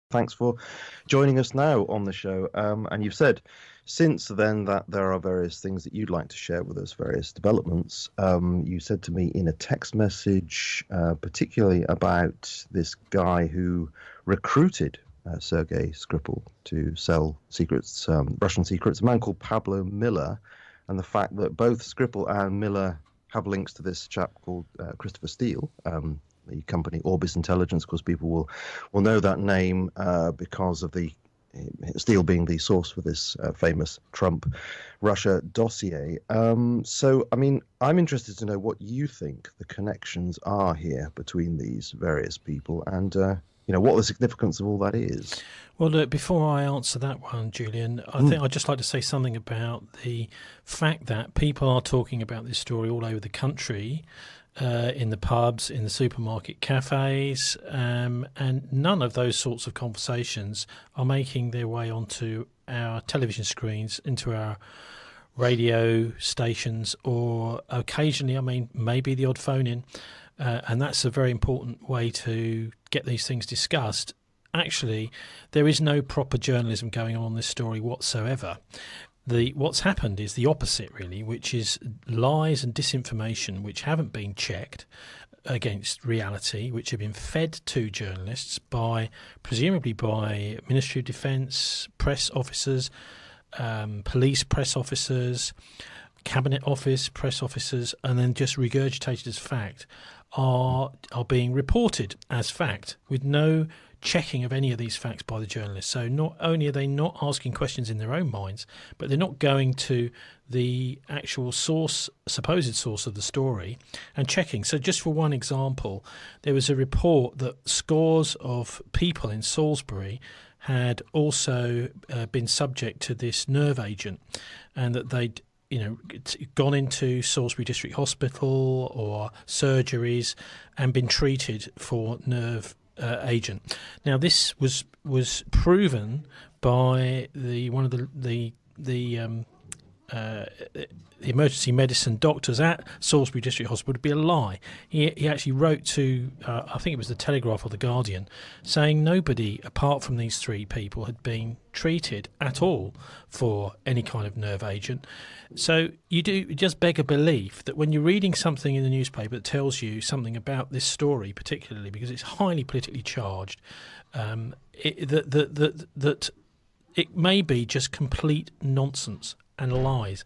Thanks for joining us now on the show. And you've said since then that there are various things that you'd like to share with us, various developments. You said to me in a text message, particularly about this guy who recruited Sergei Skripal to sell secrets, Russian secrets, a man called Pablo Miller, and the fact that both Skripal and Miller have links to this chap called Christopher Steele. The company Orbis Intelligence. Of course, people will know that name because of the Steele being the source for this famous Trump Russia dossier. So, I mean, I'm interested to know what you think the connections are here between these various people, and what the significance of all that is. Well, look, before I answer that one, Julian, I think I'd just like to say something about the fact that people are talking about this story all over the country. In the pubs, in the supermarket cafes, and none of those sorts of conversations are making their way onto our television screens, into our radio stations, or occasionally, I mean, maybe the odd phone in. And that's a very important way to get these things discussed. Actually, there is no proper journalism going on this story whatsoever. What's happened is the opposite, really, which is lies and disinformation which haven't been checked against reality, which have been fed to journalists presumably by Ministry of Defence, press officers, police press officers, Cabinet Office press officers, and then just regurgitated as fact, are being reported as fact with no checking of any of these facts by the journalists. So not only are they not asking questions in their own minds, but they're not going to the actual supposed source of the story and checking. So just for one example, there was a report that scores of people in Salisbury had also been subject to this nerve agent, and that they'd gone into Salisbury District Hospital or surgeries and been treated for nerve agent. Now, this was proven by one of the emergency medicine doctors at Salisbury District Hospital to be a lie. He actually wrote to, I think it was the Telegraph or the Guardian, saying nobody apart from these three people had been treated at all for any kind of nerve agent. So you just beg a belief that when you're reading something in the newspaper that tells you something about this story, particularly because it's highly politically charged, that it may be just complete nonsense and lies.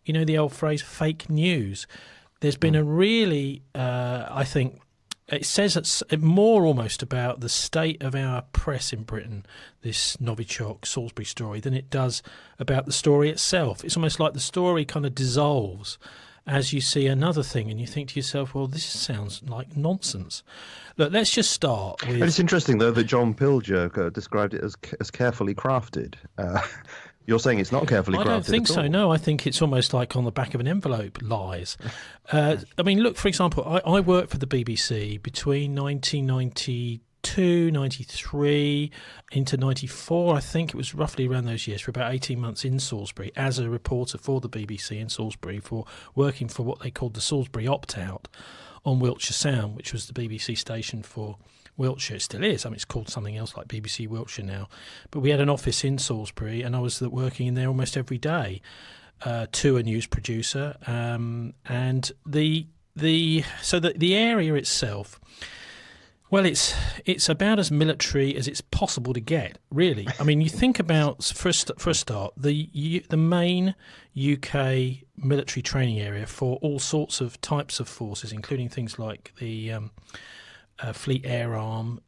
You know the old phrase, fake news. There's been a really, I think, it says it's more almost about the state of our press in Britain, this Novichok Salisbury story, than it does about the story itself. It's almost like the story kind of dissolves as you see another thing and you think to yourself, well, this sounds like nonsense. Look, let's just start with... But it's interesting, though, that John Pilger described it as carefully crafted. You're saying it's not carefully crafted? I don't think so, no. I think it's almost like on the back of an envelope, lies. I mean, look, for example, I worked for the BBC between 1992, 93 into 94. I think it was roughly around those years, for about 18 months in Salisbury as a reporter for the BBC in Salisbury, for working for what they called the Salisbury Opt-Out on Wiltshire Sound, which was the BBC station for Wiltshire. It still is. I mean, it's called something else like BBC Wiltshire now. But we had an office in Salisbury, and I was working in there almost every day to a news producer. And the area itself, well, it's about as military as it's possible to get, really. I mean, you think about, for a start, the main UK military training area for all sorts of types of forces, including things like the Fleet Air Arm,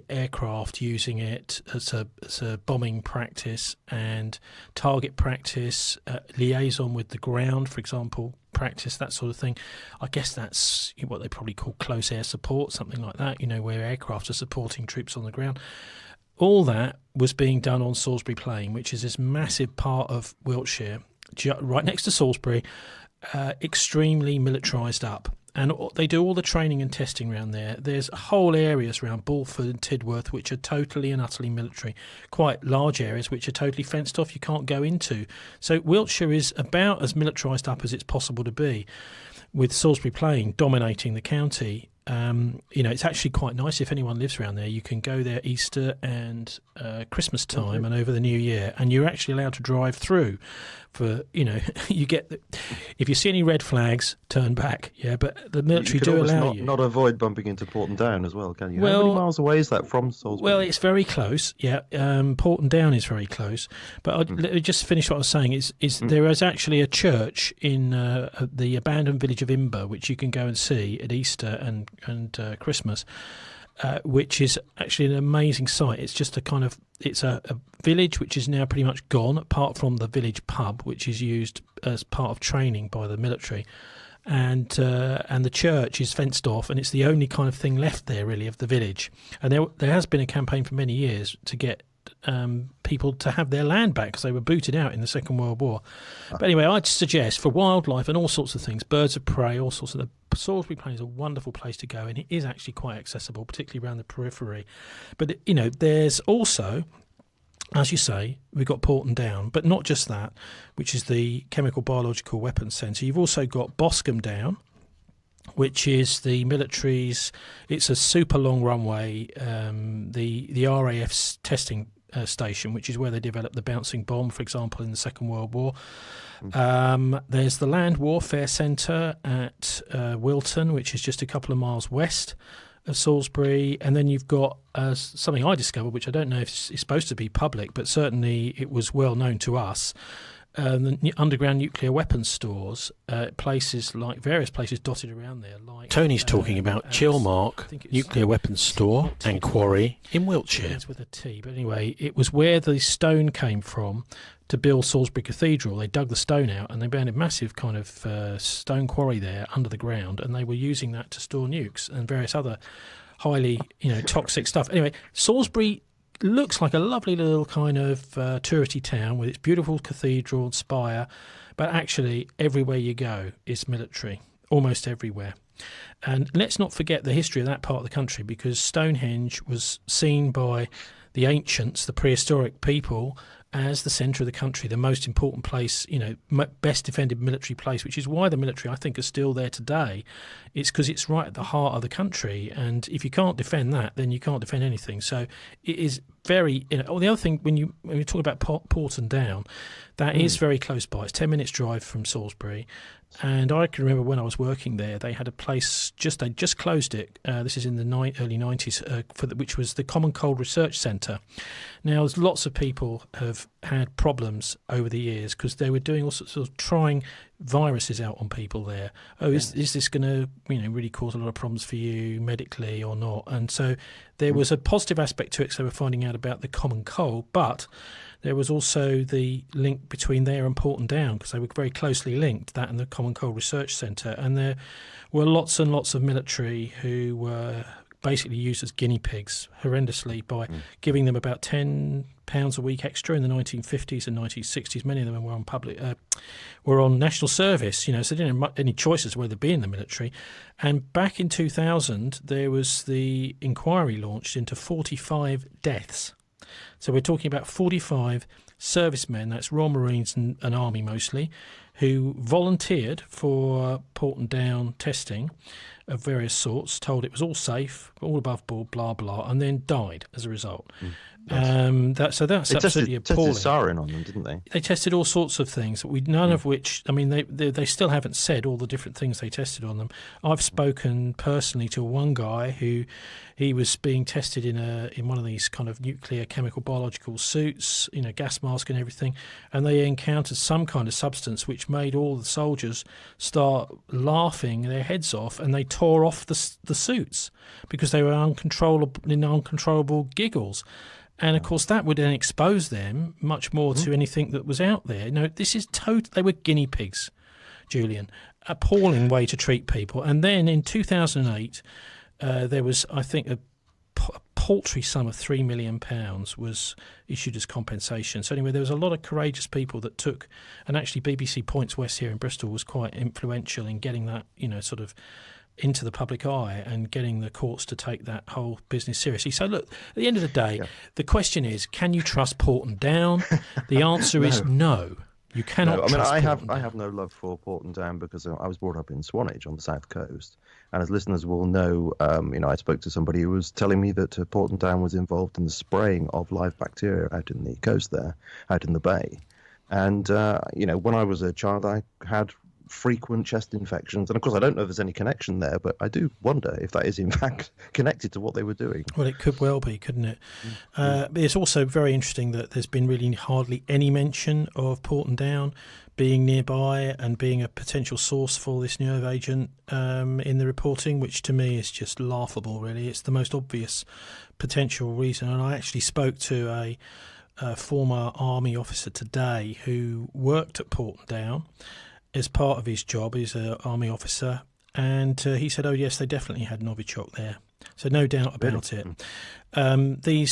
aircraft using it as a bombing practice and target practice, liaison with the ground, for example, practice, that sort of thing. I guess that's what they probably call close air support, something like that, where aircraft are supporting troops on the ground. All that was being done on Salisbury Plain, which is this massive part of Wiltshire, right next to Salisbury, extremely militarised up. And they do all the training and testing around there. There's whole areas around Bulford and Tidworth which are totally and utterly military. Quite large areas which are totally fenced off, you can't go into. So Wiltshire is about as militarised up as it's possible to be, with Salisbury Plain dominating the county. it's actually quite nice. If anyone lives around there, you can go there Easter and Christmas time and over the New Year, and you're actually allowed to drive through. For you get if you see any red flags, turn back. Yeah, but the military do allow you. Not avoid bumping into Porton Down as well, can you? Well, how many miles away is that from Salisbury? Well, it's very close. Yeah, Porton Down is very close. But let me just finish what I was saying. There is actually a church in the abandoned village of Imber, which you can go and see at Easter and Christmas. Which is actually an amazing site. It's just it's a village which is now pretty much gone, apart from the village pub, which is used as part of training by the military, and the church is fenced off, and it's the only kind of thing left there really of the village. And there has been a campaign for many years to get people to have their land back because they were booted out in the Second World War. But anyway, I'd suggest for wildlife and all sorts of things, birds of prey, all sorts of the Salisbury Plain is a wonderful place to go, and it is actually quite accessible, particularly around the periphery. But there's also, as you say, we've got Porton Down, but not just that, which is the Chemical Biological Weapons Centre. You've also got Boscombe Down, which is the military's. It's a super long runway. The RAF's testing station, which is where they developed the bouncing bomb, for example, in the Second World War. There's the Land Warfare Centre at Wilton, which is just a couple of miles west of Salisbury. And then you've got something I discovered, which I don't know if it's supposed to be public, but certainly it was well known to us. The underground nuclear weapons stores, various places dotted around there. Tony's talking about Chilmark Nuclear Weapons Store and Quarry in Wiltshire. It's with a T, but anyway, it was where the stone came from to build Salisbury Cathedral. They dug the stone out and they found a massive kind of stone quarry there under the ground, and they were using that to store nukes and various other highly toxic stuff. Anyway, Salisbury looks like a lovely little kind of touristy town with its beautiful cathedral and spire, but actually everywhere you go is military, almost everywhere. And let's not forget the history of that part of the country, because Stonehenge was seen by the ancients, the prehistoric people, as the centre of the country, the most important place, best defended military place, which is why the military, I think, are still there today. It's because it's right at the heart of the country, and if you can't defend that, then you can't defend anything. So it is very. The other thing, when you talk about Porton Down, that is very close by. It's 10 minutes drive from Salisbury. And I can remember when I was working there, they had a place they just closed it. This is in the early 90s, which was the Common Cold Research Centre. Now, there's lots of people have had problems over the years because they were doing all sorts of trying viruses out on people there. Is this going to really cause a lot of problems for you medically or not? And so there was a positive aspect to it, so we're finding out about the common cold, but there was also the link between there and Porton Down, because they were very closely linked, that and the Common Cold Research Centre. And there were lots and lots of military who were basically used as guinea pigs horrendously by giving them about £10 a week extra in the 1950s and 1960s. Many of them were on national service, so they didn't have any choices whether to be in the military. And back in 2000, there was the inquiry launched into 45 deaths. So we're talking about 45 servicemen, that's Royal Marines and Army mostly, who volunteered for Porton Down testing of various sorts, told it was all safe, all above board, blah, blah, and then died as a result. Yes. That's absolutely appalling. They tested sarin on them, didn't they? They tested all sorts of things, none of which, they still haven't said all the different things they tested on them. I've spoken personally to one guy who he was being tested in one of these kind of nuclear chemical biological suits, gas mask and everything, and they encountered some kind of substance which made all the soldiers start laughing their heads off, and they tore off the suits because they were uncontrollable giggles. And, of course, that would then expose them much more to anything that was out there. This is they were guinea pigs, Julian. Appalling way to treat people. And then in 2008, there was, I think, a paltry sum of £3 million was issued as compensation. So anyway, there was a lot of courageous people that took, and actually BBC Points West here in Bristol was quite influential in getting that, sort of into the public eye and getting the courts to take that whole business seriously. So look, at the end of the day, the question is, can you trust Porton Down? The answer is no. You cannot. No, I mean, trust I have no love for Porton Down because I was brought up in Swanage on the south coast, and as listeners will know, I spoke to somebody who was telling me that Porton Down was involved in the spraying of live bacteria out in the coast there, out in the bay, and when I was a child, I had frequent chest infections, and of course I don't know if there's any connection there, but I do wonder if that is in fact connected to what they were doing. Well, it could well be, couldn't it? But it's also very interesting that there's been really hardly any mention of Porton Down being nearby and being a potential source for this nerve agent in the reporting, which to me is just laughable, really. It's the most obvious potential reason, and I actually spoke to a former army officer today who worked at Porton Down as part of his job. He's an army officer, and he said, oh yes, they definitely had Novichok there, so no doubt about it. The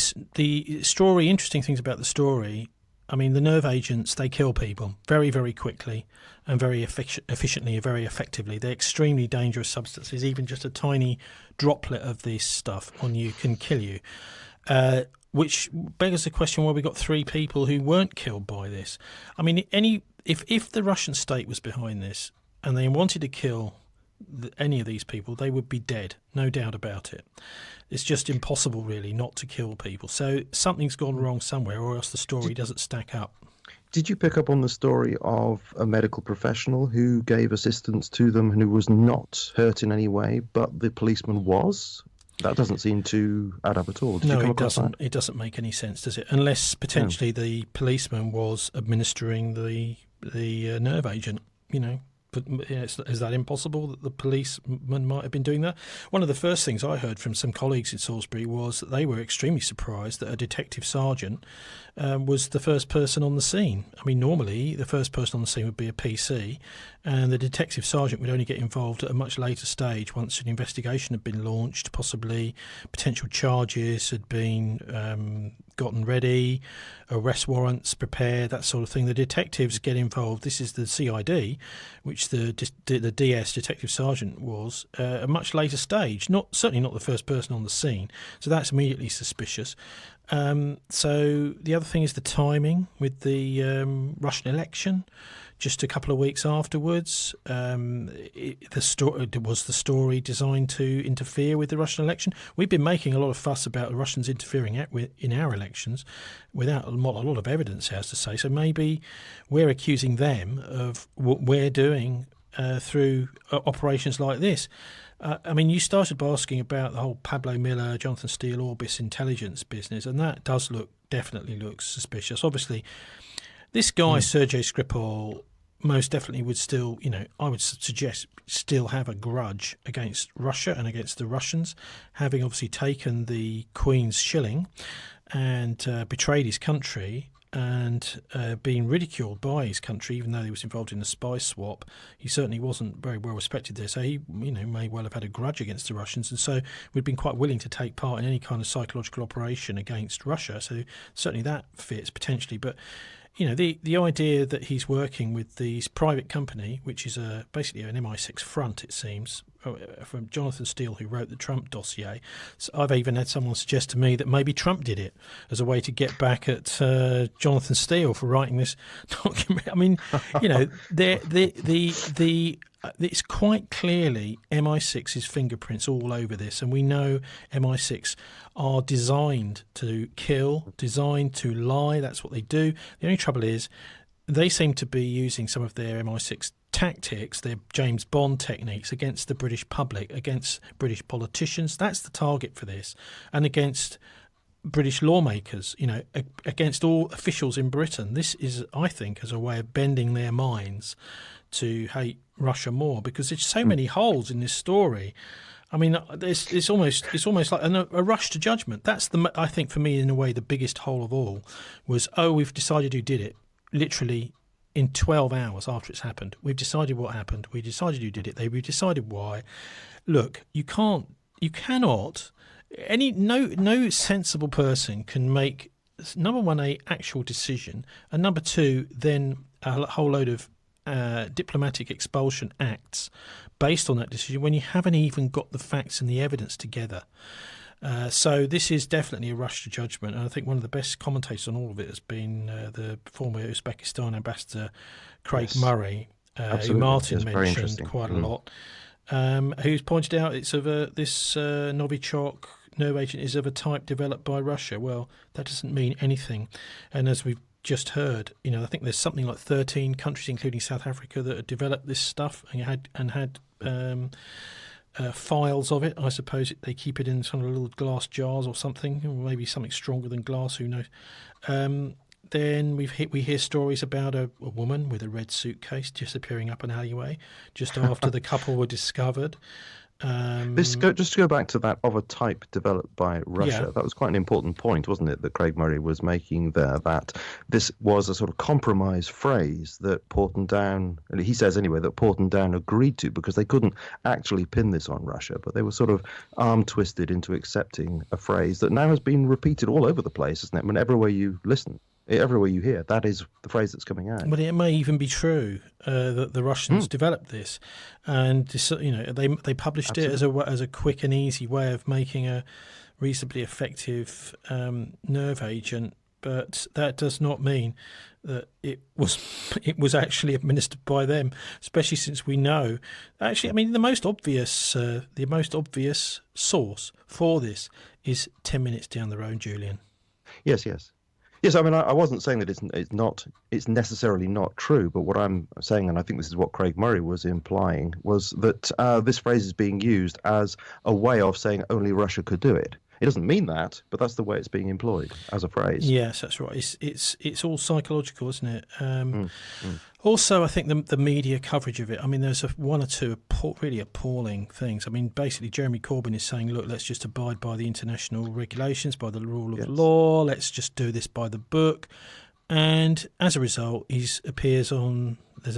story, interesting things about the story, I mean, the nerve agents, they kill people very, very quickly and very efficiently and very effectively. They're extremely dangerous substances. Even just a tiny droplet of this stuff on you can kill you, which beggars the question why we got 3 people who weren't killed by this. I mean, if the Russian state was behind this and they wanted to kill any of these people, they would be dead, no doubt about it. It's just impossible, really, not to kill people. So something's gone wrong somewhere, or else the story doesn't stack up. Did you pick up on the story of a medical professional who gave assistance to them and who was not hurt in any way, but the policeman was? That doesn't seem to add up at all. Did you come across that? It doesn't make any sense, does it? Unless potentially the policeman was administering the nerve agent, But is that impossible that the policeman might have been doing that? One of the first things I heard from some colleagues in Salisbury was that they were extremely surprised that a detective sergeant was the first person on the scene. I mean, normally the first person on the scene would be a PC, and the detective sergeant would only get involved at a much later stage once an investigation had been launched, possibly potential charges had been gotten ready, arrest warrants prepared, that sort of thing. The detectives get involved. This is the CID, which the DS, Detective Sergeant, was a much later stage. Certainly not the first person on the scene. So that's immediately suspicious. So the other thing is the timing with the Russian election. Just a couple of weeks afterwards, the story designed to interfere with the Russian election? We've been making a lot of fuss about the Russians interfering in our elections without a lot of evidence, has to say. So maybe we're accusing them of what we're doing through operations like this. I mean, you started by asking about the whole Pablo Miller, Jonathan Steele, Orbis intelligence business, and that does definitely looks suspicious. Obviously, this guy, Sergei Skripal, most definitely would still, I would suggest still have a grudge against Russia and against the Russians, having obviously taken the Queen's shilling and betrayed his country and being ridiculed by his country, even though he was involved in a spy swap. He certainly wasn't very well respected there, so he may well have had a grudge against the Russians, and so we'd been quite willing to take part in any kind of psychological operation against Russia, so certainly that fits potentially. But the idea that he's working with this private company, which is basically an MI6 front, it seems, from Jonathan Steele, who wrote the Trump dossier. So I've even had someone suggest to me that maybe Trump did it as a way to get back at Jonathan Steele for writing this document. I mean, it's quite clearly MI6's fingerprints all over this, and we know MI6 are designed to kill, designed to lie. That's what they do. The only trouble is they seem to be using some of their MI6 tactics, their James Bond techniques, against the British public, against British politicians. That's the target for this, and against British lawmakers, against all officials in Britain. This is, I think, as a way of bending their minds to hate Russia more, because there's so many holes in this story. I mean, it's almost like a rush to judgment. That's I think for me, in a way, the biggest hole of all was, we've decided who did it. Literally in 12 hours after it's happened, we've decided what happened. We decided who did it. We've decided why. Look, you cannot. No sensible person can make, number one, a actual decision, and number two, then a whole load of diplomatic expulsion acts based on that decision when you haven't even got the facts and the evidence together. So this is definitely a rush to judgment, and I think one of the best commentators on all of it has been the former Uzbekistan ambassador Craig Murray, who Martin mentioned quite a lot, who's pointed out it's of this Novichok nerve agent is of a type developed by Russia. Well, that doesn't mean anything, and as we've just heard, I think there's something like 13 countries, including South Africa, that have developed this stuff and had files of it. I suppose they keep it in some little glass jars or something, or maybe something stronger than glass. Who knows? Then we hear stories about a woman with a red suitcase disappearing up an alleyway just after the couple were discovered. Just to go back to that of a type developed by Russia, that was quite an important point, wasn't it, that Craig Murray was making there, that this was a sort of compromise phrase that Portendown, and he says anyway, that Portendown agreed to, because they couldn't actually pin this on Russia, but they were sort of arm-twisted into accepting a phrase that now has been repeated all over the place, isn't it? I mean, everywhere you listen, everywhere you hear, that is the phrase that's coming out. But it may even be true that the Russians developed this, and they published it as a quick and easy way of making a reasonably effective nerve agent. But that does not mean that it was actually administered by them, especially since we know. Actually, I mean, the most obvious source for this is 10 minutes down the road, Julian. Yes. Yes, I mean, I wasn't saying that it's necessarily not true, but what I'm saying, and I think this is what Craig Murray was implying, was that this phrase is being used as a way of saying only Russia could do it. It doesn't mean that, but that's the way it's being employed as a phrase. Yes, that's right. It's all psychological, isn't it? Also, I think the media coverage of it, I mean, there's one or two really appalling things. I mean, basically, Jeremy Corbyn is saying, look, let's just abide by the international regulations, by the rule of law. Let's just do this by the book. And as a result, there's a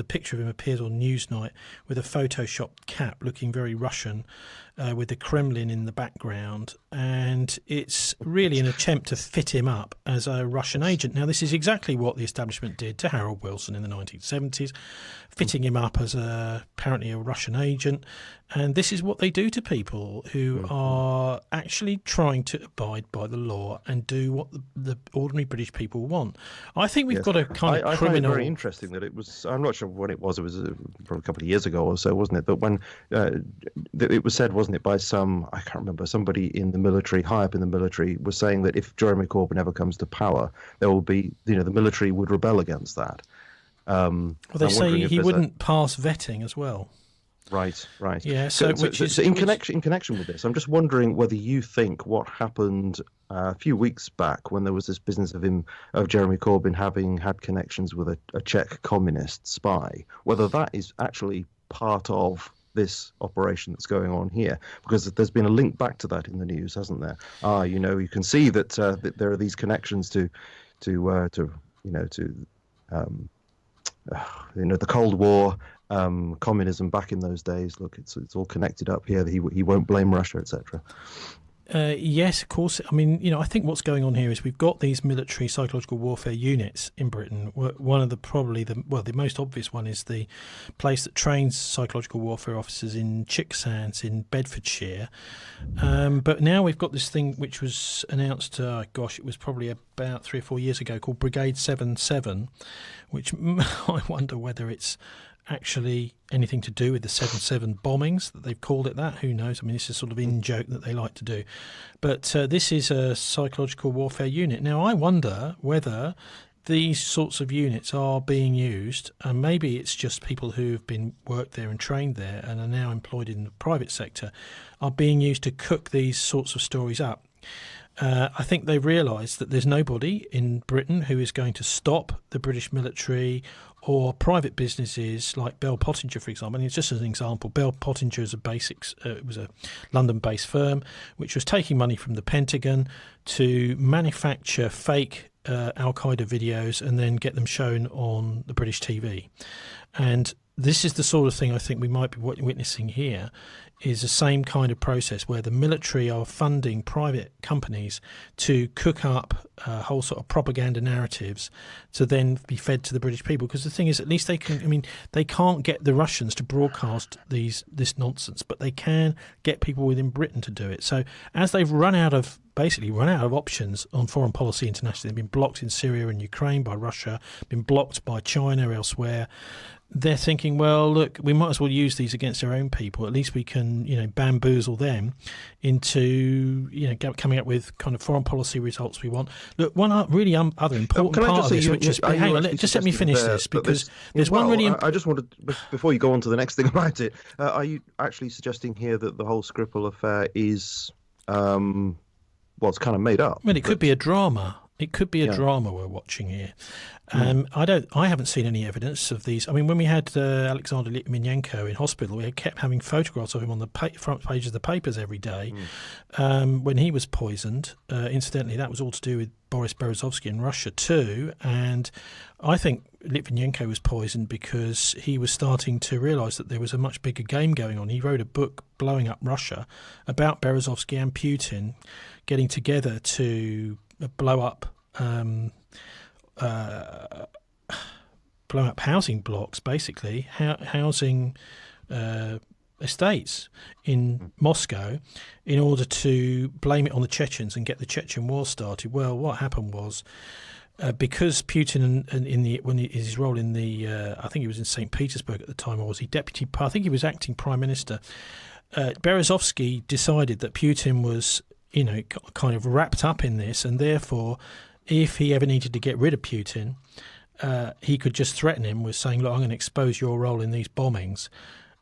picture of him appears on Newsnight with a photoshopped cap looking very Russian, with the Kremlin in the background, and it's really an attempt to fit him up as a Russian agent. Now, this is exactly what the establishment did to Harold Wilson in the 1970s, fitting him up as apparently a Russian agent, and this is what they do to people who are actually trying to abide by the law and do what the ordinary British people want. I think we've got a kind of criminal... I find it very interesting that it was, I'm not sure when it was probably a couple of years ago or so, wasn't it? But when it was said, wasn't it, by I can't remember, somebody in the military, high up in the military, was saying that if Jeremy Corbyn ever comes to power, there will be, the military would rebel against that. Well, they say he wouldn't pass vetting as well. Right. Yeah. So in connection with this, I'm just wondering whether you think what happened a few weeks back when there was this business of Jeremy Corbyn having had connections with a Czech communist spy, whether that is actually part of this operation that's going on here, because there's been a link back to that in the news, hasn't there? You can see that there are these connections to the Cold War, communism back in those days. Look, it's all connected up here. He won't blame Russia, etc. Yes, of course. I mean, I think what's going on here is we've got these military psychological warfare units in Britain. One of the most obvious one is the place that trains psychological warfare officers in Chicksands in Bedfordshire. But now we've got this thing which was announced, it was probably about 3 or 4 years ago, called Brigade 77, which I wonder whether it's actually anything to do with the 7/7 bombings, that they've called it that. Who knows? I mean, this is sort of in-joke that they like to do. But this is a psychological warfare unit. Now, I wonder whether these sorts of units are being used, and maybe it's just people who've been worked there and trained there and are now employed in the private sector, are being used to cook these sorts of stories up. I think they've realised that there's nobody in Britain who is going to stop the British military or private businesses like Bell Pottinger, for example. And it's just as an example, Bell Pottinger is it was a London-based firm which was taking money from the Pentagon to manufacture fake Al-Qaeda videos and then get them shown on the British TV. And this is the sort of thing I think we might be witnessing here, is the same kind of process where the military are funding private companies to cook up whole sort of propaganda narratives to then be fed to the British people. Because the thing is, at least they can. I mean, they can't get the Russians to broadcast this nonsense, but they can get people within Britain to do it. So as they've run out of options on foreign policy internationally, they've been blocked in Syria and Ukraine by Russia, been blocked by China elsewhere. They're thinking, well, look, we might as well use these against our own people. At least we can, bamboozle them into, coming up with kind of foreign policy results we want. Look, one really other important part of this, which is, hang on, just let me finish this, because there's one really. I just wanted, before you go on to the next thing about it, are you actually suggesting here that the whole Skripal affair is, it's kind of made up? Well, it could be a drama. It could be a drama we're watching here. I haven't seen any evidence of these. I mean, when we had Alexander Litvinenko in hospital, we kept having photographs of him on the front page of the papers every day. When he was poisoned, incidentally, that was all to do with Boris Berezovsky in Russia too. And I think Litvinenko was poisoned because he was starting to realise that there was a much bigger game going on. He wrote a book, Blowing Up Russia, about Berezovsky and Putin getting together to blow up housing blocks, basically housing estates in Moscow, in order to blame it on the Chechens and get the Chechen war started. Well, what happened was, because Putin, when his role in I think he was in St. Petersburg at the time, or was he deputy? I think he was acting prime minister. Berezovsky decided that Putin was, kind of wrapped up in this, and therefore, if he ever needed to get rid of Putin, he could just threaten him with saying, look, I'm going to expose your role in these bombings.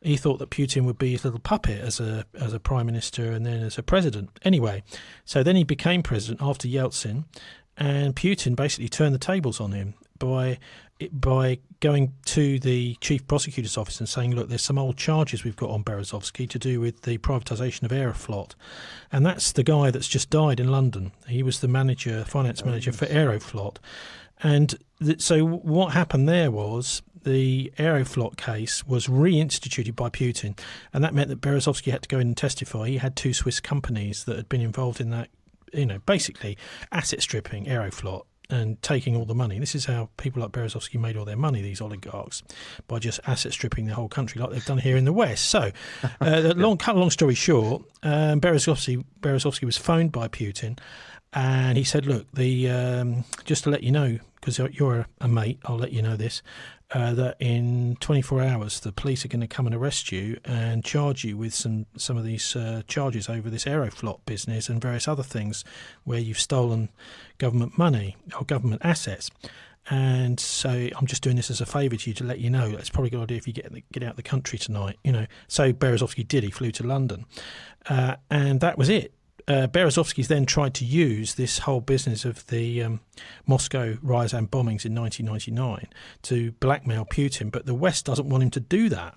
He thought that Putin would be his little puppet as a prime minister and then as a president. Anyway, so then he became president after Yeltsin, and Putin basically turned the tables on him by going to the chief prosecutor's office and saying, look, there's some old charges we've got on Berezovsky to do with the privatisation of Aeroflot. And that's the guy that's just died in London. He was the finance manager for Aeroflot. And so what happened there was the Aeroflot case was reinstituted by Putin, and that meant that Berezovsky had to go in and testify. He had two Swiss companies that had been involved in that, basically asset stripping Aeroflot and taking all the money. This is how people like Berezovsky made all their money, these oligarchs, by just asset stripping the whole country like they've done here in the West. So, cut a long story short, Berezovsky was phoned by Putin, and he said, look, just to let you know, because you're a mate, I'll let you know this, that in 24 hours the police are going to come and arrest you and charge you with some of these charges over this Aeroflot business and various other things where you've stolen government money or government assets. And so I'm just doing this as a favour to you to let you know. It's probably a good idea if you get out of the country tonight. So Berezovsky did. He flew to London, and that was it. Berezovsky's then tried to use this whole business of the Moscow Ryazan bombings in 1999 to blackmail Putin, but the West doesn't want him to do that,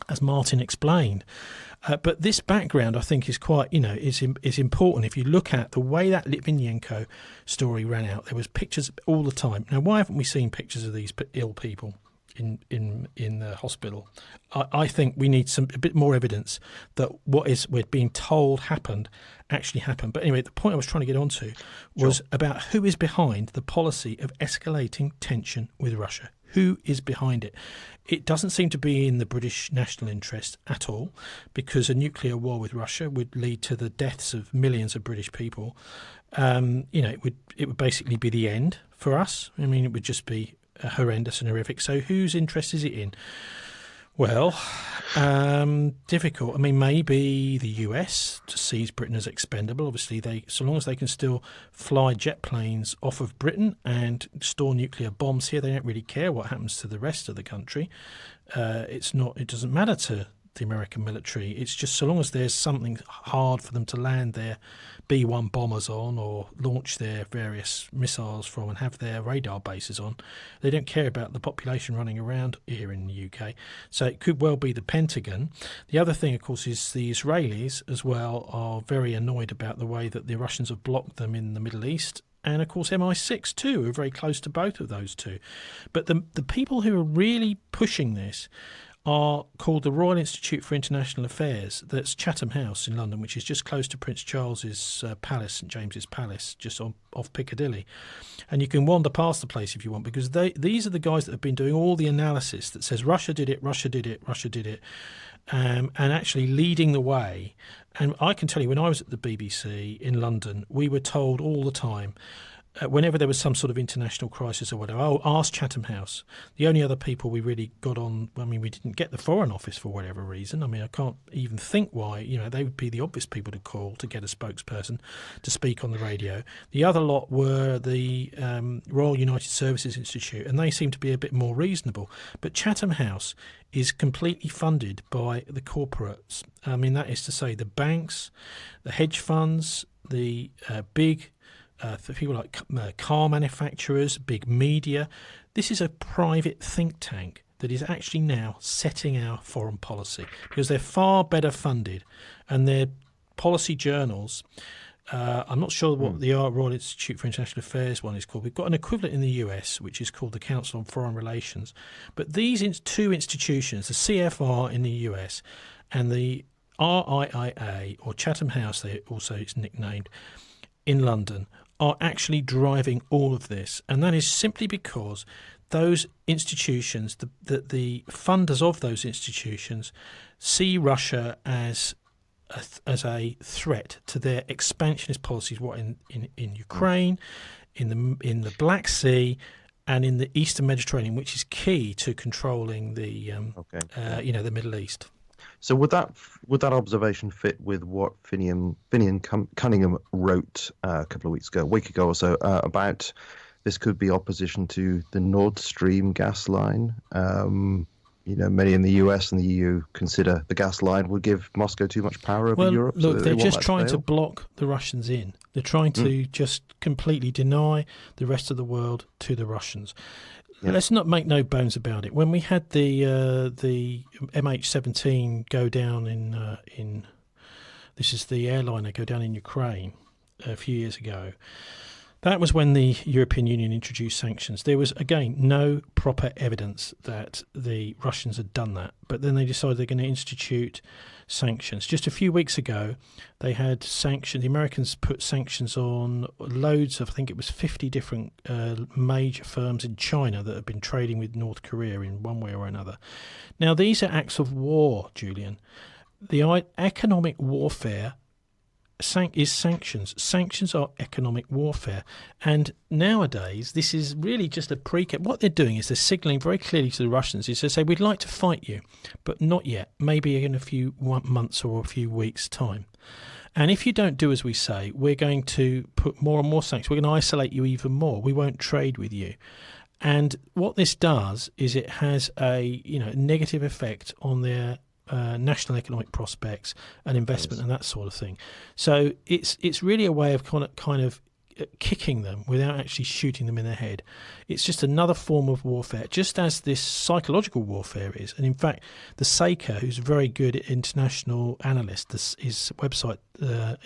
as Martin explained. But this background, I think, is quite, is important. If you look at the way that Litvinenko story ran out, there was pictures all the time. Now, why haven't we seen pictures of these ill people in the hospital? I think we need a bit more evidence that we're being told happened actually happened. But anyway, the point I was trying to get onto was about who is behind the policy of escalating tension with Russia. Who is behind it? It doesn't seem to be in the British national interest at all, because a nuclear war with Russia would lead to the deaths of millions of British people. It would basically be the end for us. I mean, it would just be horrendous and horrific. So whose interest is it in? Well, difficult. I mean, maybe the US just sees Britain as expendable. Obviously, so long as they can still fly jet planes off of Britain and store nuclear bombs here, they don't really care what happens to the rest of the country. It doesn't matter to the American military. It's just so long as there's something hard for them to land their B-1 bombers on or launch their various missiles from and have their radar bases on, they don't care about the population running around here in the UK. So it could well be the Pentagon. The other thing, of course, is the Israelis as well are very annoyed about the way that the Russians have blocked them in the Middle East. And, of course, MI6 too are very close to both of those two. But the people who are really pushing this are called the Royal Institute for International Affairs. That's Chatham House in London, which is just close to Prince Charles's Palace, St James's Palace, just off Piccadilly. And you can wander past the place if you want, because these are the guys that have been doing all the analysis that says Russia did it, Russia did it, Russia did it, and actually leading the way. And I can tell you, when I was at the BBC in London, we were told all the time, whenever there was some sort of international crisis or whatever, ask Chatham House. The only other people we really got on, I mean, we didn't get the Foreign Office for whatever reason. I mean, I can't even think why. They would be the obvious people to call to get a spokesperson to speak on the radio. The other lot were the Royal United Services Institute, and they seem to be a bit more reasonable. But Chatham House is completely funded by the corporates. I mean, that is to say the banks, the hedge funds, the big for people like car manufacturers, big media. This is a private think tank that is actually now setting our foreign policy, because they're far better funded, and their policy journals, I'm not sure what the Royal Institute for International Affairs one is called. We've got an equivalent in the US, which is called the Council on Foreign Relations. But these two institutions, the CFR in the US and the RIIA, or Chatham House, it's nicknamed, in London, are actually driving all of this. And that is simply because those institutions, the funders of those institutions, see Russia as a threat to their expansionist policies, in Ukraine, in the Black Sea, and in the Eastern Mediterranean, which is key to controlling the the Middle East. So would that observation fit with what Finian Cunningham wrote a week ago or so, about this could be opposition to the Nord Stream gas line? Many in the US and the EU consider the gas line would give Moscow too much power over Europe. Look, they're just trying to block the Russians in. They're trying to just completely deny the rest of the world to the Russians. Yeah. Let's not make no bones about it. When we had the MH17 go down in this is the airliner go down in Ukraine a few years ago, that was when the European Union introduced sanctions. There was, again, no proper evidence that the Russians had done that. But then they decided they're going to institute sanctions. Just a few weeks ago, they had sanctions. The Americans put sanctions on loads of, I think it was 50 different major firms in China that have been trading with North Korea in one way or another. Now, these are acts of war, Julian. The economic warfare is sanctions. Sanctions are economic warfare. And nowadays, this is really just a what they're doing is they're signalling very clearly to the Russians is they say, we'd like to fight you, but not yet, maybe in a few months or a few weeks' time. And if you don't do as we say, we're going to put more and more sanctions. We're going to isolate you even more. We won't trade with you. And what this does is it has a negative effect on their national economic prospects and investment and that sort of thing. So it's really a way of kind of kicking them without actually shooting them in the head. It's just another form of warfare, just as this psychological warfare is. And in fact, the Saker, who's a very good international analyst, his website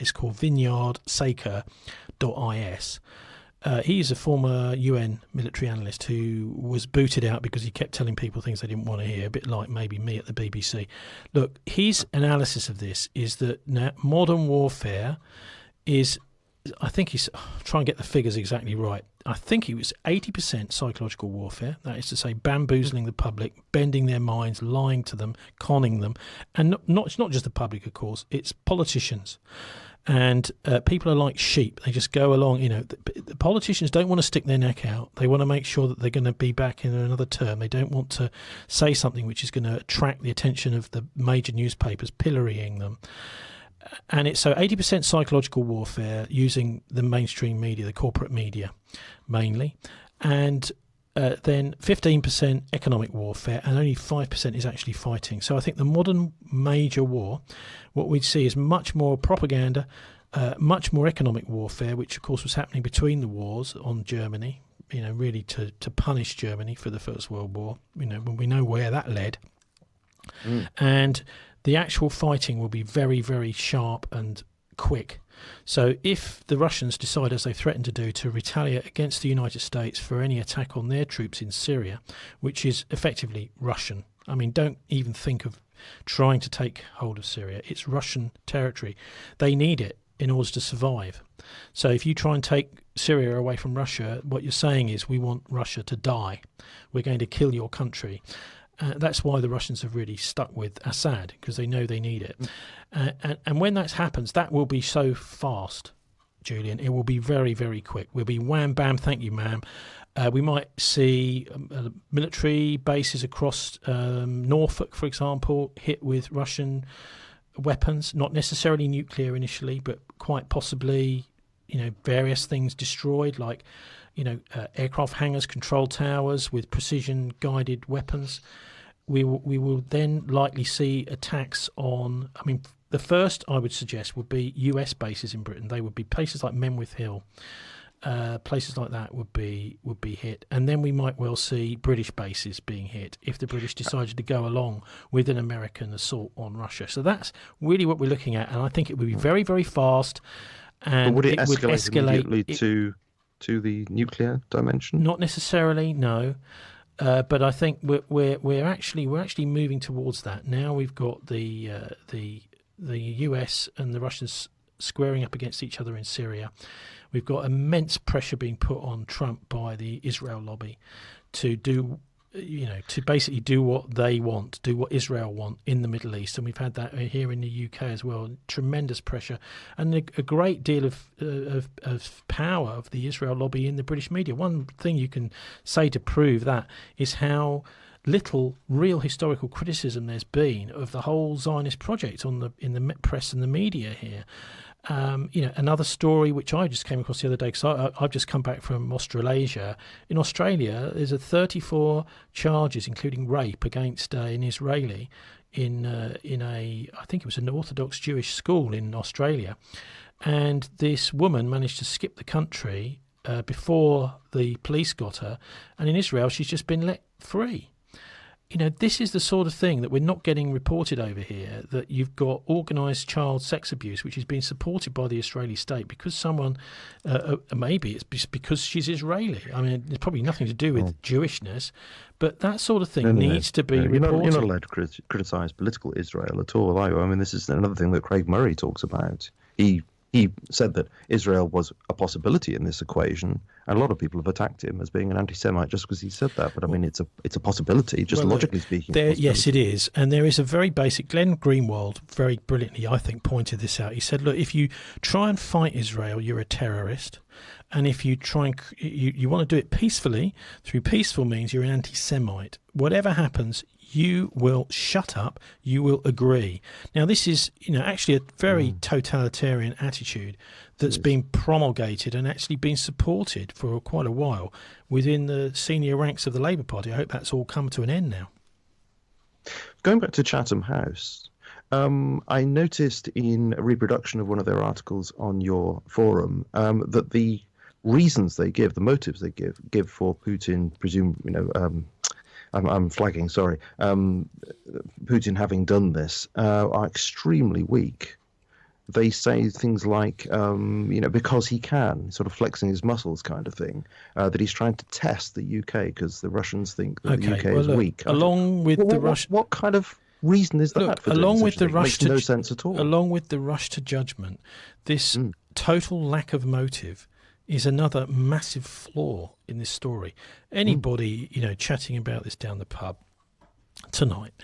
is called vineyardsaker.is. He's a former UN military analyst who was booted out because he kept telling people things they didn't want to hear, a bit like maybe me at the BBC. Look, his analysis of this is that modern warfare is, I think he's, try and get the figures exactly right, I think it was 80% psychological warfare, that is to say bamboozling the public, bending their minds, lying to them, conning them. And it's not just the public, of course, it's politicians. And people are like sheep. They just go along. The politicians don't want to stick their neck out. They want to make sure that they're going to be back in another term. They don't want to say something which is going to attract the attention of the major newspapers, pillorying them. And it's so 80% psychological warfare using the mainstream media, the corporate media mainly, and then 15% economic warfare, and only 5% is actually fighting. So I think the modern major war, what we'd see is much more propaganda, much more economic warfare, which of course was happening between the wars on Germany, really to punish Germany for the First World War, when we know where that led. And the actual fighting will be very, very sharp and quick. So if the Russians decide, as they threaten to do, to retaliate against the United States for any attack on their troops in Syria, which is effectively Russian I mean, don't even think of trying to take hold of Syria. It's Russian territory. They need it in order to survive. So if you try and take Syria away from Russia, what you're saying is we want Russia to die. We're going to kill your country. That's why the Russians have really stuck with Assad, because they know they need it. And when that happens, that will be so fast, Julian. It will be very, very quick. We'll be wham, bam, thank you, ma'am. We might see military bases across Norfolk, for example, hit with Russian weapons, not necessarily nuclear initially, but quite possibly, various things destroyed, like, aircraft hangars, control towers with precision-guided weapons. We will then likely see attacks on, the first I would suggest would be US bases in Britain. They would be places like Menwith Hill. Places like that would be hit, and then we might well see British bases being hit if the British decided to go along with an American assault on Russia. So that's really what we're looking at, and I think it would be very, very fast. And but would it escalate immediately to the nuclear dimension? Not necessarily, no. But I think we're actually moving towards that now. We've got the US and the Russians squaring up against each other in Syria. We've got immense pressure being put on Trump by the Israel lobby to do, to basically do what they want, do what Israel want in the Middle East. And we've had that here in the UK as well. Tremendous pressure and a great deal of power of the Israel lobby in the British media. One thing you can say to prove that is how little real historical criticism there's been of the whole Zionist project in the press and the media here. Another story which I just came across the other day, because I've just come back from Australasia. In Australia, there's 34 charges, including rape, against an Israeli in I think it was an Orthodox Jewish school in Australia, and this woman managed to skip the country before the police got her, and in Israel she's just been let free. This is the sort of thing that we're not getting reported over here, that you've got organised child sex abuse, which is being supported by the Israeli state because someone, maybe it's because she's Israeli. There's probably nothing to do with Jewishness, but that sort of thing needs to be reported. You're not allowed to criticise political Israel at all, are you? This is another thing that Craig Murray talks about. He said that Israel was a possibility in this equation, and a lot of people have attacked him as being an anti-Semite just because he said that. But it's a possibility, just logically speaking. Yes, it is, and there is a very basic. Glenn Greenwald very brilliantly, I think, pointed this out. He said, "Look, if you try and fight Israel, you're a terrorist, and if you try and you want to do it peacefully through peaceful means, you're an anti-Semite. Whatever happens, you will shut up, you will agree." Now, this is, actually a very totalitarian attitude that's been promulgated and actually been supported for quite a while within the senior ranks of the Labour Party. I hope that's all come to an end now. Going back to Chatham House, I noticed in a reproduction of one of their articles on your forum that the reasons they give, the motives they give for Putin, I'm flagging, sorry. Putin having done this are extremely weak. They say things like, because he can, sort of flexing his muscles kind of thing, that he's trying to test the UK because the Russians think that the UK is weak. Along with what kind of reason is that for doing such a thing? Makes no sense at all. Along with the rush to judgment, this total lack of motive is another massive flaw in this story. Anybody, chatting about this down the pub tonight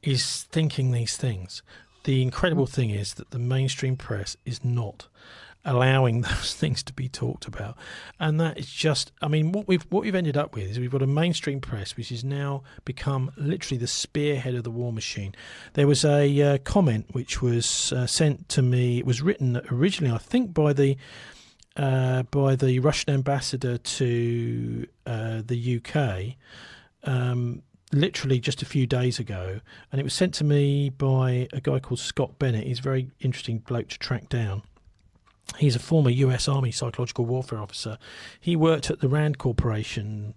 is thinking these things. The incredible thing is that the mainstream press is not allowing those things to be talked about, and that is just, what we've ended up with is we've got a mainstream press which has now become literally the spearhead of the war machine. There was a comment which was sent to me. It was written originally, I think, by the Russian ambassador to the UK, literally just a few days ago, and it was sent to me by a guy called Scott Bennett. He's a very interesting bloke to track down. He's a former US Army psychological warfare officer. He worked at the Rand Corporation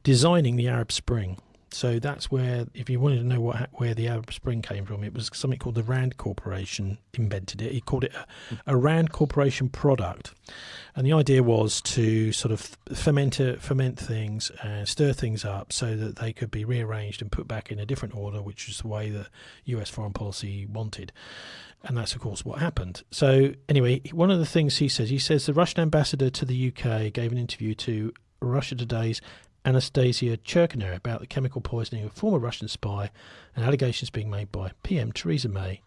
designing the Arab Spring. So that's where, if you wanted to know where the Arab Spring came from, it was something called the Rand Corporation invented it. He called it a Rand Corporation product. And the idea was to sort of ferment things and stir things up so that they could be rearranged and put back in a different order, which is the way that US foreign policy wanted. And that's, of course, what happened. So anyway, one of the things he says the Russian ambassador to the UK gave an interview to Russia Today's Anastasia Churkina about the chemical poisoning of a former Russian spy and allegations being made by PM Theresa May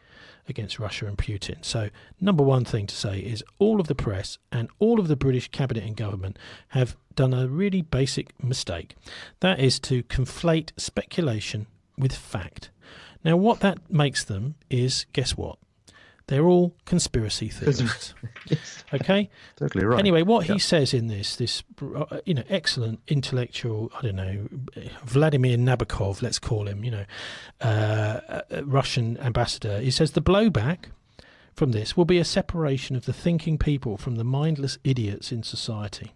against Russia and Putin. So number one thing to say is all of the press and all of the British cabinet and government have done a really basic mistake. That is to conflate speculation with fact. Now, what that makes them is, guess what? They're all conspiracy theorists. Okay? Totally right. Anyway, what he says in this excellent intellectual, Vladimir Nabokov, let's call him, Russian ambassador, he says the blowback from this will be a separation of the thinking people from the mindless idiots in society,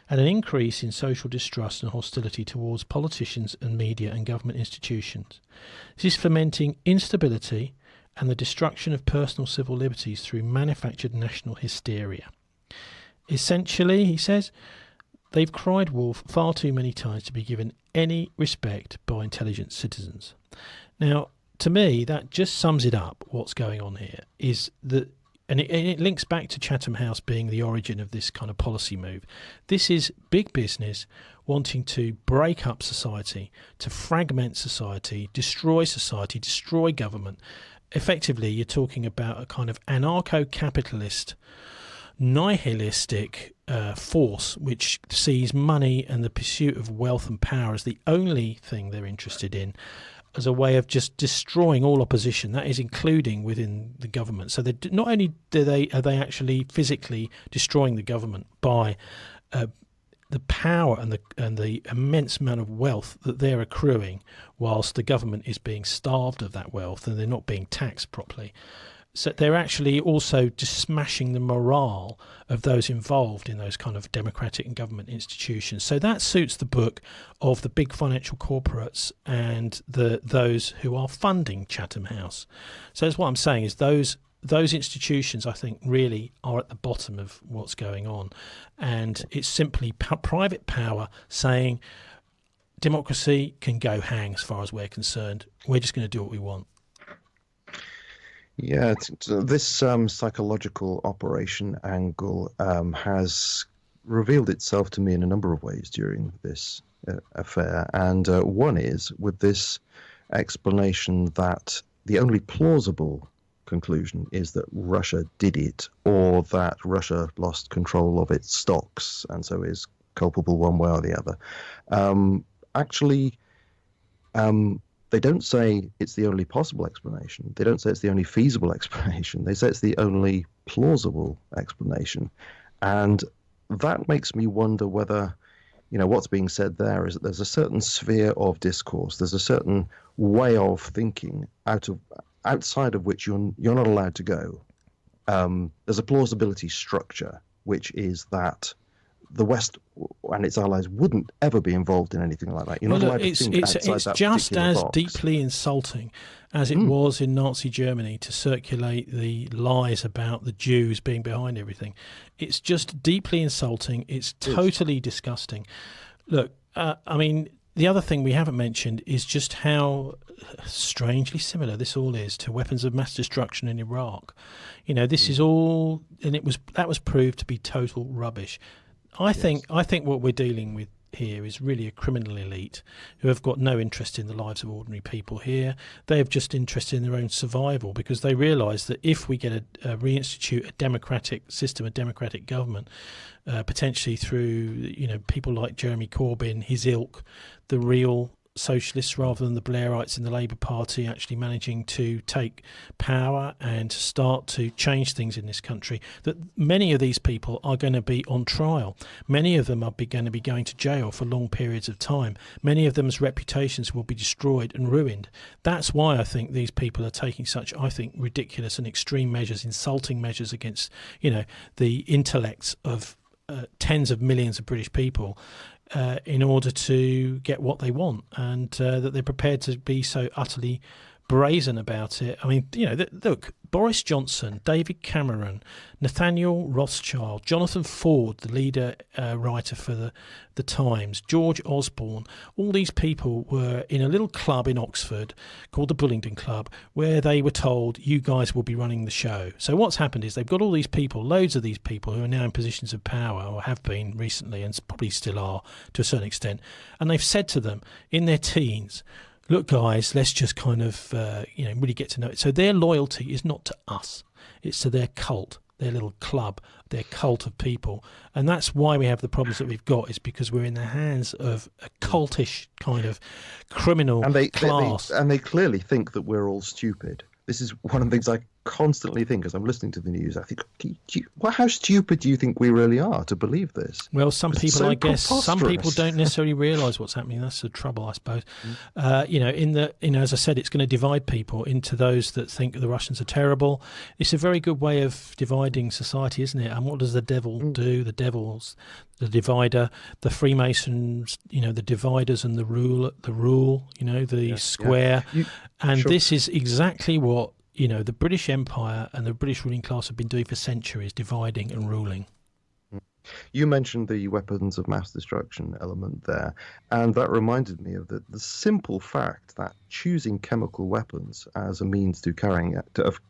and an increase in social distrust and hostility towards politicians and media and government institutions. This is fomenting instability and the destruction of personal civil liberties through manufactured national hysteria. Essentially, he says, they've cried wolf far too many times to be given any respect by intelligent citizens. Now, to me, that just sums it up, what's going on here, is that, and it links back to Chatham House being the origin of this kind of policy move. This is big business wanting to break up society, to fragment society, destroy government. Effectively, you're talking about a kind of anarcho-capitalist, nihilistic force which sees money and the pursuit of wealth and power as the only thing they're interested in, as a way of just destroying all opposition. That is including within the government. So not only are they actually physically destroying the government by the power and the immense amount of wealth that they're accruing, whilst the government is being starved of that wealth and they're not being taxed properly. So they're actually also just smashing the morale of those involved in those kind of democratic and government institutions. So that suits the book of the big financial corporates and those who are funding Chatham House. So that's what I'm saying, is those institutions, I think, really are at the bottom of what's going on. And it's simply private power saying democracy can go hang as far as we're concerned. We're just going to do what we want. Yeah, this psychological operation angle has revealed itself to me in a number of ways during this affair. And one is with this explanation that the only plausible conclusion is that Russia did it, or that Russia lost control of its stocks and so is culpable one way or the other. They don't say it's the only possible explanation. They don't say it's the only feasible explanation. They say it's the only plausible explanation. And that makes me wonder whether, what's being said there is that there's a certain sphere of discourse, there's a certain way of thinking outside of which you're not allowed to go. There's a plausibility structure, which is that the West and its allies wouldn't ever be involved in anything like that. You're not allowed to think outside that particular just as box. Deeply insulting as it was in Nazi Germany to circulate the lies about the Jews being behind everything. It's just deeply insulting. It's totally disgusting. Look, the other thing we haven't mentioned is just how strangely similar this all is to weapons of mass destruction in Iraq. This is all, and that was proved to be total rubbish. I think what we're dealing with here is really a criminal elite who have got no interest in the lives of ordinary people here. They have just interest in their own survival, because they realise that if we get reinstitute a democratic system, a democratic government, potentially through people like Jeremy Corbyn, his ilk, the real socialists rather than the Blairites in the Labour Party actually managing to take power and to start to change things in this country, that many of these people are going to be on trial. Many of them are going to be going to jail for long periods of time. Many of them's reputations will be destroyed and ruined. That's why I think these people are taking such, ridiculous and extreme measures, insulting measures against, the intellects of tens of millions of British people. in order to get what they want, and that they're prepared to be so utterly brazen about it. I mean, look, Boris Johnson, David Cameron, Nathaniel Rothschild, Jonathan Ford, the leader writer for the Times, George Osborne, all these people were in a little club in Oxford called the Bullingdon Club, where they were told, you guys will be running the show. So what's happened is they've got all these people, loads of these people who are now in positions of power, or have been recently, and probably still are to a certain extent, and they've said to them in their teens, look, guys, let's just kind of, really get to know it. So their loyalty is not to us. It's to their cult, their little club, their cult of people. And that's why we have the problems that we've got, is because we're in the hands of a cultish kind of criminal class. And they clearly think that we're all stupid. This is one of the things I constantly think as I'm listening to the news. I think, how stupid do you think we really are to believe this? Well, some people, I guess, some people don't necessarily realise what's happening. That's the trouble, I suppose. As I said, it's going to divide people into those that think the Russians are terrible. It's a very good way of dividing society, isn't it? And what does the devil do? The devil's the divider, the Freemasons, the dividers and the rule, the square. Yeah. This is exactly what the British Empire and the British ruling class have been doing for centuries, dividing and ruling. You mentioned the weapons of mass destruction element there, and that reminded me of the simple fact that choosing chemical weapons as a means of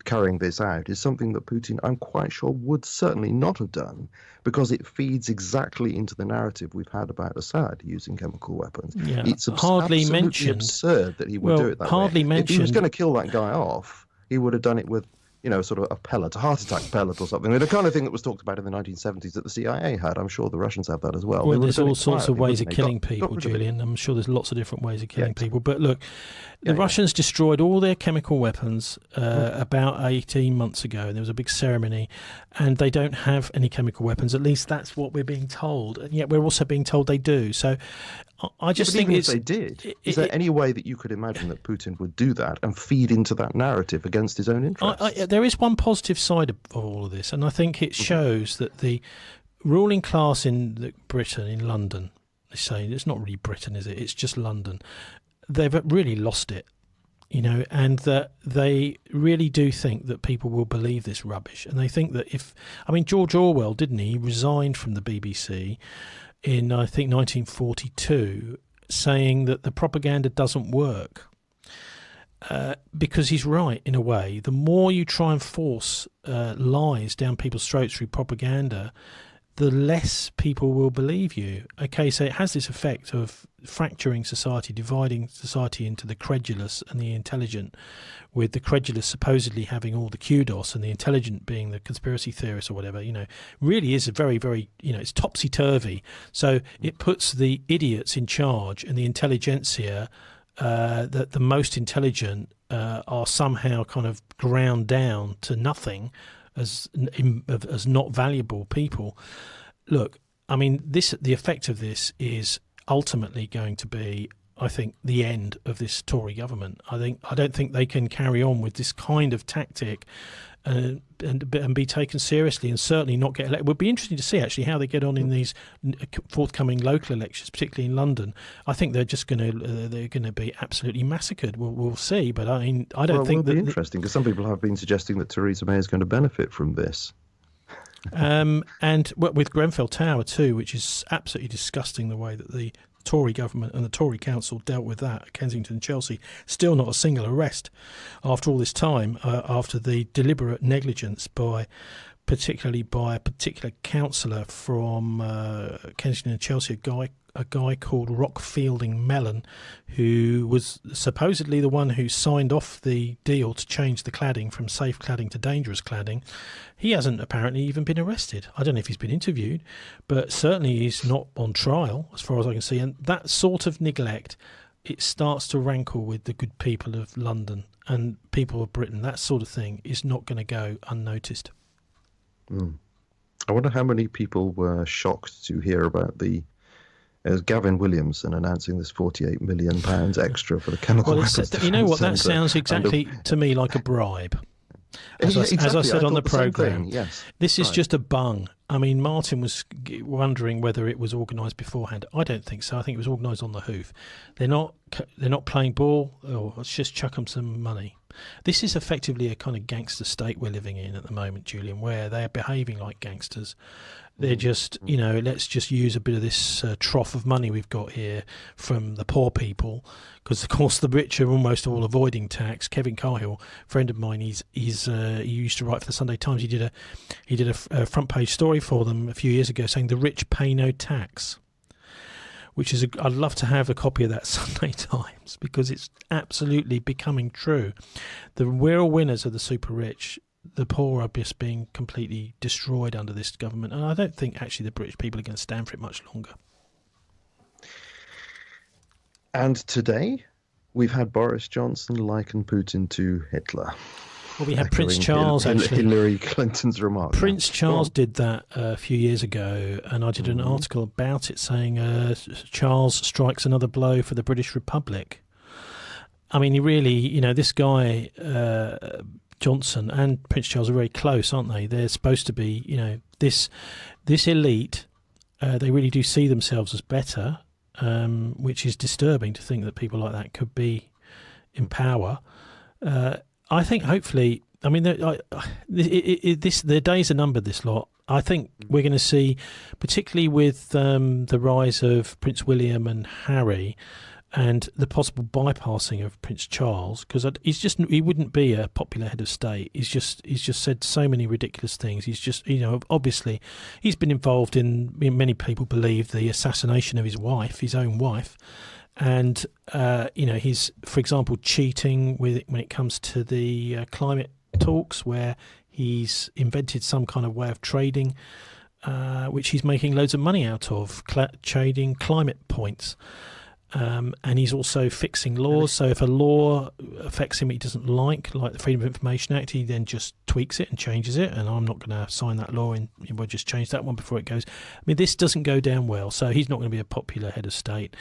carrying this out is something that Putin, I'm quite sure, would certainly not have done, because it feeds exactly into the narrative we've had about Assad using chemical weapons. Yeah. It's hardly absolutely mentioned. Absurd that he would do it that way. Mentioned. If he was going to kill that guy off, he would have done it with sort of a pellet, a heart attack pellet or something. The kind of thing that was talked about in the 1970s that the CIA had. I'm sure the Russians have that as well. Well, there's all sorts of ways of killing people, Julian. I'm sure there's lots of different ways of killing people. But look, the Russians destroyed all their chemical weapons about 18 months ago, and there was a big ceremony, and they don't have any chemical weapons. At least that's what we're being told. And yet we're also being told they do. So I just think even if they did, is there any way that you could imagine that Putin would do that and feed into that narrative against his own interests? There is one positive side of all of this, and I think it shows that the ruling class in Britain, in London, they say it's not really Britain, is it? It's just London. They've really lost it, and that they really do think that people will believe this rubbish. And they think that George Orwell, didn't he? He resigned from the BBC in, I think, 1942, saying that the propaganda doesn't work. Because he's right, in a way. The more you try and force lies down people's throats through propaganda, the less people will believe you. Okay, so it has this effect of fracturing society, dividing society into the credulous and the intelligent, with the credulous supposedly having all the kudos and the intelligent being the conspiracy theorists or whatever. Really is a very, very, it's topsy-turvy. So it puts the idiots in charge, and the intelligentsia, that the most intelligent are somehow kind of ground down to nothing as not valuable people. Look, the effect of this is ultimately going to be, I think, the end of this Tory government. I don't think they can carry on with this kind of tactic and be taken seriously, and certainly not get elected. It would be interesting to see actually how they get on in these forthcoming local elections, particularly in London. I think they're just going to be absolutely massacred. We'll see, but I don't think that. It will be interesting, because some people have been suggesting that Theresa May is going to benefit from this. And with Grenfell Tower too, which is absolutely disgusting, the way that the Tory government and the Tory council dealt with that. Kensington and Chelsea, still not a single arrest after all this time, after the deliberate negligence particularly by a particular councillor from Kensington and Chelsea, a guy called Rock Fielding Mellon, who was supposedly the one who signed off the deal to change the cladding from safe cladding to dangerous cladding. He hasn't apparently even been arrested. I don't know if he's been interviewed, but certainly he's not on trial, as far as I can see. And that sort of neglect, it starts to rankle with the good people of London and people of Britain. That sort of thing is not going to go unnoticed. I wonder how many people were shocked to hear about Gavin Williamson announcing this £48 million extra for the chemical weapons. You know what? That sounds exactly to me like a bribe. As I said on the programme, yes, this is just a bung. I mean, Martin was wondering whether it was organised beforehand. I don't think so. I think it was organised on the hoof. They're not playing ball. Oh, let's just chuck them some money. This is effectively a kind of gangster state we're living in at the moment, Julian, where they are behaving like gangsters. They're just, let's just use a bit of this trough of money we've got here from the poor people, because of course the rich are almost all avoiding tax. Kevin Cahill, friend of mine, he used to write for the Sunday Times. He did a front page story for them a few years ago saying the rich pay no tax, which is I'd love to have a copy of that Sunday Times, because it's absolutely becoming true. The real winners are the super rich. The poor are just being completely destroyed under this government, and I don't think actually the British people are going to stand for it much longer. And today, we've had Boris Johnson liken Putin to Hitler. Well, we had Prince Charles, actually. Hillary Clinton's remark. Prince Charles did that a few years ago, and I did an article about it saying Charles strikes another blow for the British Republic. I mean, he really, this guy... Johnson and Prince Charles are very close, aren't they? They're supposed to be, this elite. They really do see themselves as better, which is disturbing to think that people like that could be in power. I think hopefully, I mean, their days are numbered. This lot. I think we're going to see, particularly with the rise of Prince William and Harry, and the possible bypassing of Prince Charles, because he wouldn't be a popular head of state. He's just said so many ridiculous things. He's just, obviously he's been involved in many people believe, the assassination of his own wife, and he's, for example, cheating when it comes to the climate talks, where he's invented some kind of way of trading, which he's making loads of money out of, trading climate points. And he's also fixing laws. So if a law affects him he doesn't like the Freedom of Information Act, he then just tweaks it and changes it. And I'm not going to sign that law, and we'll just change that one before it goes. I mean, this doesn't go down well. So he's not going to be a popular head of state.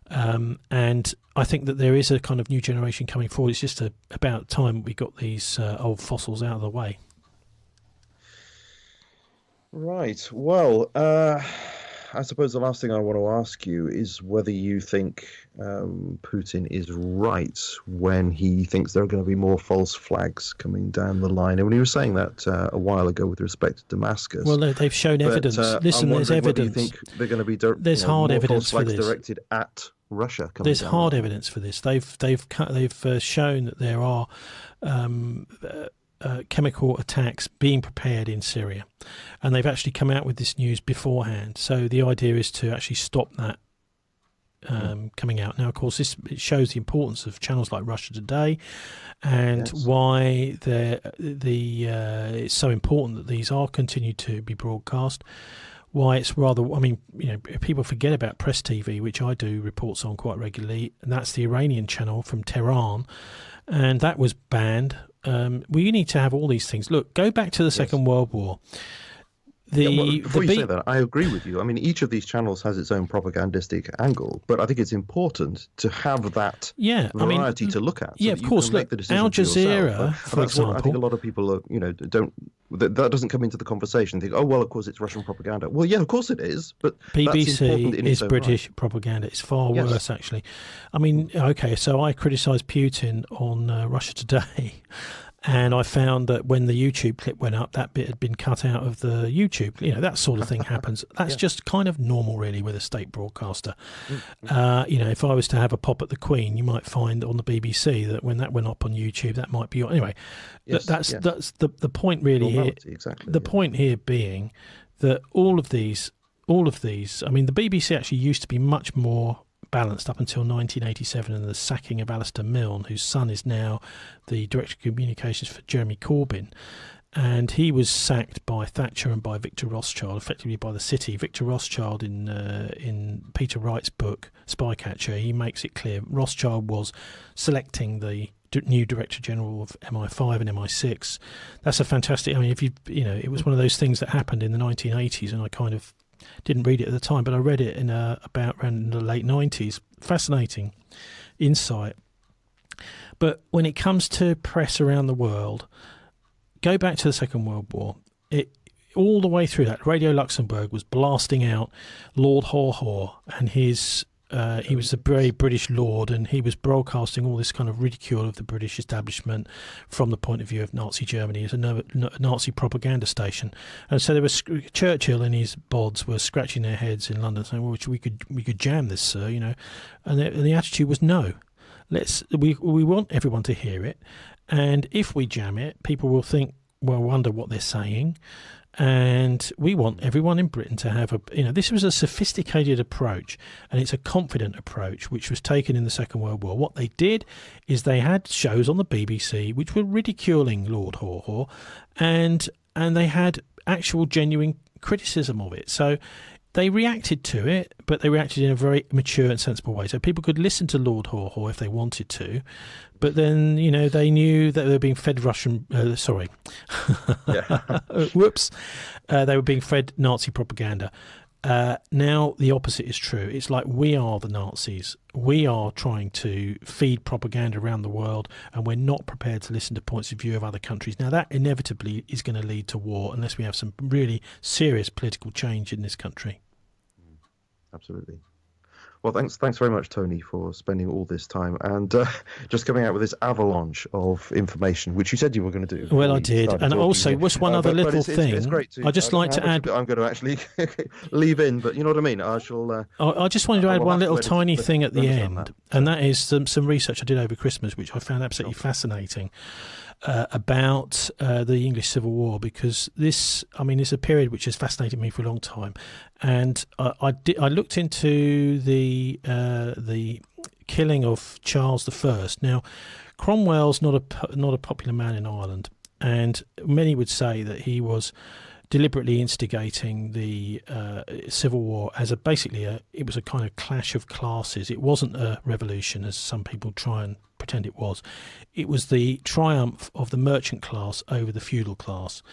And I think that there is a kind of new generation coming forward. It's just about time we got these old fossils out of the way. Right. Well, I suppose the last thing I want to ask you is whether you think Putin is right when he thinks there are going to be more false flags coming down the line. And when he was saying that a while ago with respect to Damascus. Well, they've shown evidence. Listen, there's evidence. Do you think they're going to be there's hard evidence false for flags this. directed at Russia? There's hard evidence for this. They've shown that there are chemical attacks being prepared in Syria, and they've actually come out with this news beforehand. So the idea is to actually stop that coming out. Now, of course, it shows the importance of channels like Russia Today, and why it's so important that these are continued to be broadcast. Why it's rather, I mean, people forget about Press TV, which I do reports on quite regularly, and that's the Iranian channel from Tehran, and that was banned. We need to have all these things. Look, go back to the Second World War. Before you say that, I agree with you. I mean, each of these channels has its own propagandistic angle, but I think it's important to have that variety to look at. So of course. Look, Al Jazeera, for example. I think a lot of people are, that doesn't come into the conversation. Think, oh well, of course it's Russian propaganda. Well, yeah, of course it is, but BBC is British propaganda. It's far worse, actually. I mean, okay, so I criticise Putin on Russia Today. And I found that when the YouTube clip went up, that bit had been cut out of the YouTube. That sort of thing happens. That's just kind of normal, really, with a state broadcaster. If I was to have a pop at the Queen, you might find on the BBC that when that went up on YouTube, that might be... Anyway, that's the point really here. Exactly. The point here being that all of these... I mean, the BBC actually used to be much more balanced up until 1987 and the sacking of Alistair Milne, whose son is now the Director of Communications for Jeremy Corbyn. And he was sacked by Thatcher and by Victor Rothschild, effectively by the city. Victor Rothschild, in Peter Wright's book, Spycatcher, he makes it clear Rothschild was selecting the new Director General of MI5 and MI6. That's a fantastic... I mean, it was one of those things that happened in the 1980s, and I kind of didn't read it at the time, but I read it in about around the late 90s. Fascinating insight. But when it comes to press around the world, go back to the Second World War. all the way through that, Radio Luxembourg was blasting out Lord Haw Haw and his. He was a very British lord, and he was broadcasting all this kind of ridicule of the British establishment from the point of view of Nazi Germany as a Nazi propaganda station. And so there was Churchill and his bods were scratching their heads in London, saying, "Well, we could jam this, sir," you know. And the attitude was no. We want everyone to hear it, and if we jam it, people will wonder what they're saying. And we want everyone in Britain to have this was a sophisticated approach, and it's a confident approach, which was taken in the Second World War. What they did is they had shows on the BBC which were ridiculing Lord Haw Haw, and they had actual genuine criticism of it. So they reacted to it, but they reacted in a very mature and sensible way. So people could listen to Lord Haw Haw if they wanted to, but then, they knew that they were being fed Russian... Whoops. They were being fed Nazi propaganda. Now the opposite is true. It's like we are the Nazis. We are trying to feed propaganda around the world, and we're not prepared to listen to points of view of other countries. Now that inevitably is going to lead to war unless we have some really serious political change in this country. Absolutely. Well, thanks very much, Tony, for spending all this time and just coming out with this avalanche of information, which you said you were going to do. Well, I did. And also, just one other little thing. It's great I'd just like to add... I'm going to actually leave in, but you know what I mean? I shall... I just wanted to add one little tiny thing at the end, and that is some research I did over Christmas, which I found absolutely fascinating. About the English Civil War, because it's a period which has fascinated me for a long time, and I looked into the killing of Charles I. Now, Cromwell's not a popular man in Ireland, and many would say that he was deliberately instigating the Civil War as it was a kind of clash of classes. It wasn't a revolution, as some people try and pretend it was. It was the triumph of the merchant class over the feudal class.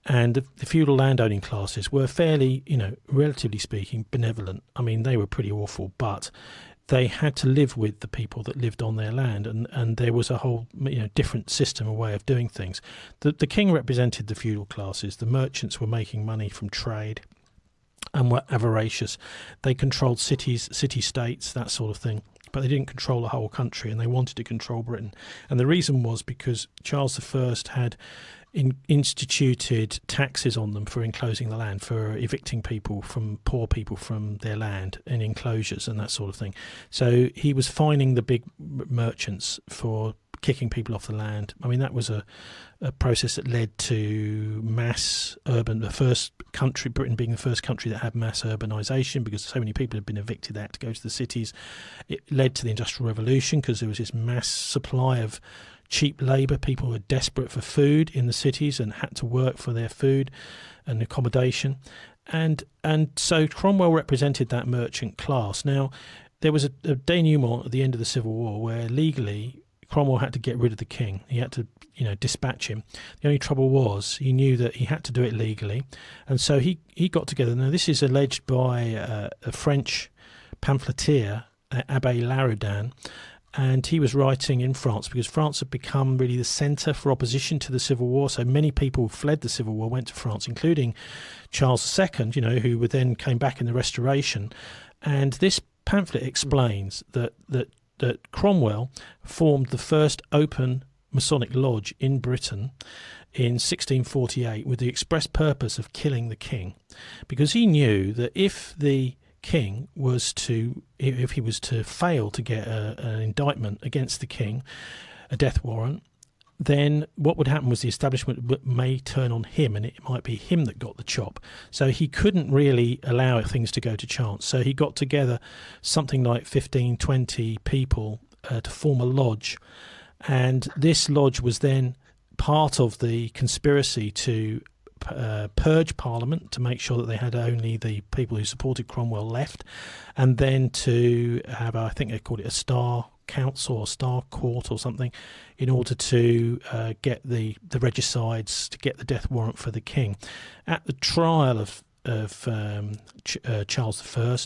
And the feudal landowning classes were fairly, relatively speaking, benevolent. I mean, they were pretty awful, but they had to live with the people that lived on their land, and there was a whole different system, a way of doing things. The king represented the feudal classes. The merchants were making money from trade and were avaricious. They controlled cities, city-states, that sort of thing, but they didn't control the whole country, and they wanted to control Britain. And the reason was because Charles I had instituted taxes on them for enclosing the land, for evicting poor people from their land in enclosures and that sort of thing. So he was fining the big merchants for kicking people off the land. I mean, that was a process that led to mass Britain being the first country that had mass urbanisation, because so many people had been evicted. They had to go to the cities. It led to the Industrial Revolution because there was this mass supply of cheap labour. People were desperate for food in the cities and had to work for their food and accommodation. And so Cromwell represented that merchant class. Now, there was a denouement at the end of the Civil War where legally Cromwell had to get rid of the king. He had to, dispatch him. The only trouble was he knew that he had to do it legally. And so he got together. Now, this is alleged by a French pamphleteer, Abbé Laroudan, and he was writing in France because France had become really the centre for opposition to the Civil War. So many people fled the Civil War, went to France, including Charles II, who then came back in the Restoration. And this pamphlet explains that Cromwell formed the first open Masonic lodge in Britain in 1648 with the express purpose of killing the king, because he knew that if the king was to fail to get an indictment against the king, a death warrant, then what would happen was the establishment may turn on him, and it might be him that got the chop. So he couldn't really allow things to go to chance. So he got together something like 15, 20 people to form a lodge, and this lodge was then part of the conspiracy to purge Parliament, to make sure that they had only the people who supported Cromwell left, and then to have, I think they called it a Star Council or Star Court or something, in order to get the regicides, to get the death warrant for the king. At the trial of Charles I,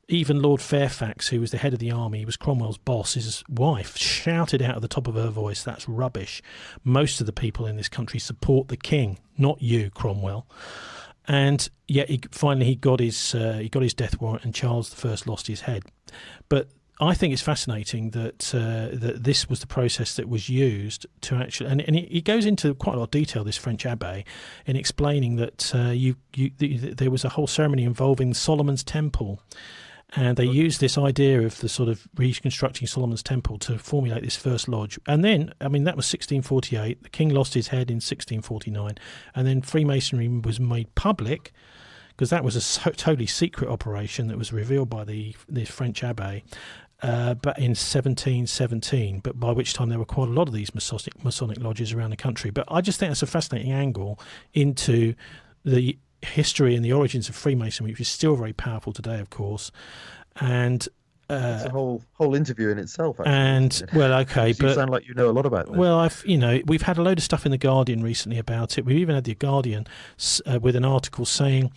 even Lord Fairfax, who was the head of the army, he was Cromwell's boss, his wife shouted out at the top of her voice, "That's rubbish. Most of the people in this country support the king, not you, Cromwell." And yet he got his death warrant, and Charles I lost his head. But I think it's fascinating that that this was the process that was used to actually, and he goes into quite a lot of detail, this French abbé, in explaining that there was a whole ceremony involving Solomon's Temple, and they used this idea of the sort of reconstructing Solomon's Temple to formulate this first lodge. And then, I mean, that was 1648. The king lost his head in 1649, and then Freemasonry was made public, because that was a totally secret operation that was revealed by the French abbé. But in 1717, but by which time there were quite a lot of these Masonic lodges around the country. But I just think that's a fascinating angle into the history and the origins of Freemasonry, which is still very powerful today, of course. And it's a whole interview in itself. Actually, and well, okay, but you sound like you know a lot about this. Well, we've had a load of stuff in the Guardian recently about it. We've even had the Guardian with an article saying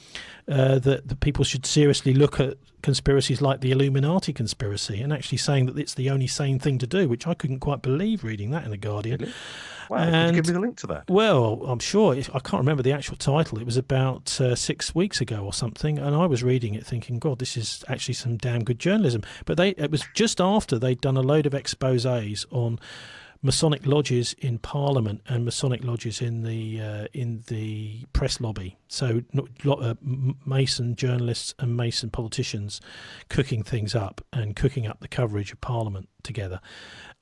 that the people should seriously look at conspiracies like the Illuminati conspiracy, and actually saying that it's the only sane thing to do, which I couldn't quite believe reading that in the Guardian. Really? Wow, could you give me the link to that? Well, I'm sure. I can't remember the actual title. It was about 6 weeks ago or something, and I was reading it thinking, God, this is actually some damn good journalism. But it was just after they'd done a load of exposés on Masonic lodges in Parliament and Masonic lodges in the press lobby. So Mason journalists and Mason politicians cooking things up and cooking up the coverage of Parliament together.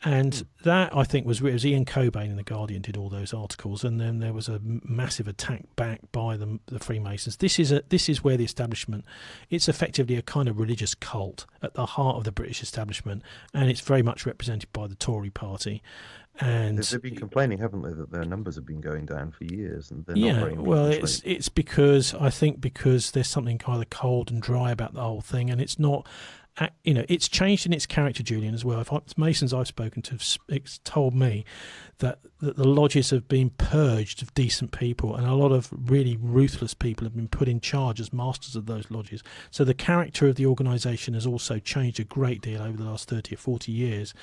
And that, I think, it was Ian Cobain in The Guardian did all those articles, and then there was a massive attack back by the Freemasons. This is where the establishment, it's effectively a kind of religious cult at the heart of the British establishment, and it's very much represented by the Tory party. And they've been complaining, haven't they, that their numbers have been going down for years, and they're not very well, it's because there's something kind of cold and dry about the whole thing, and it's not. It's changed in its character, Julian, as well. Masons I've spoken to have told me that the lodges have been purged of decent people, and a lot of really ruthless people have been put in charge as masters of those lodges. So the character of the organisation has also changed a great deal over the last 30 or 40 years.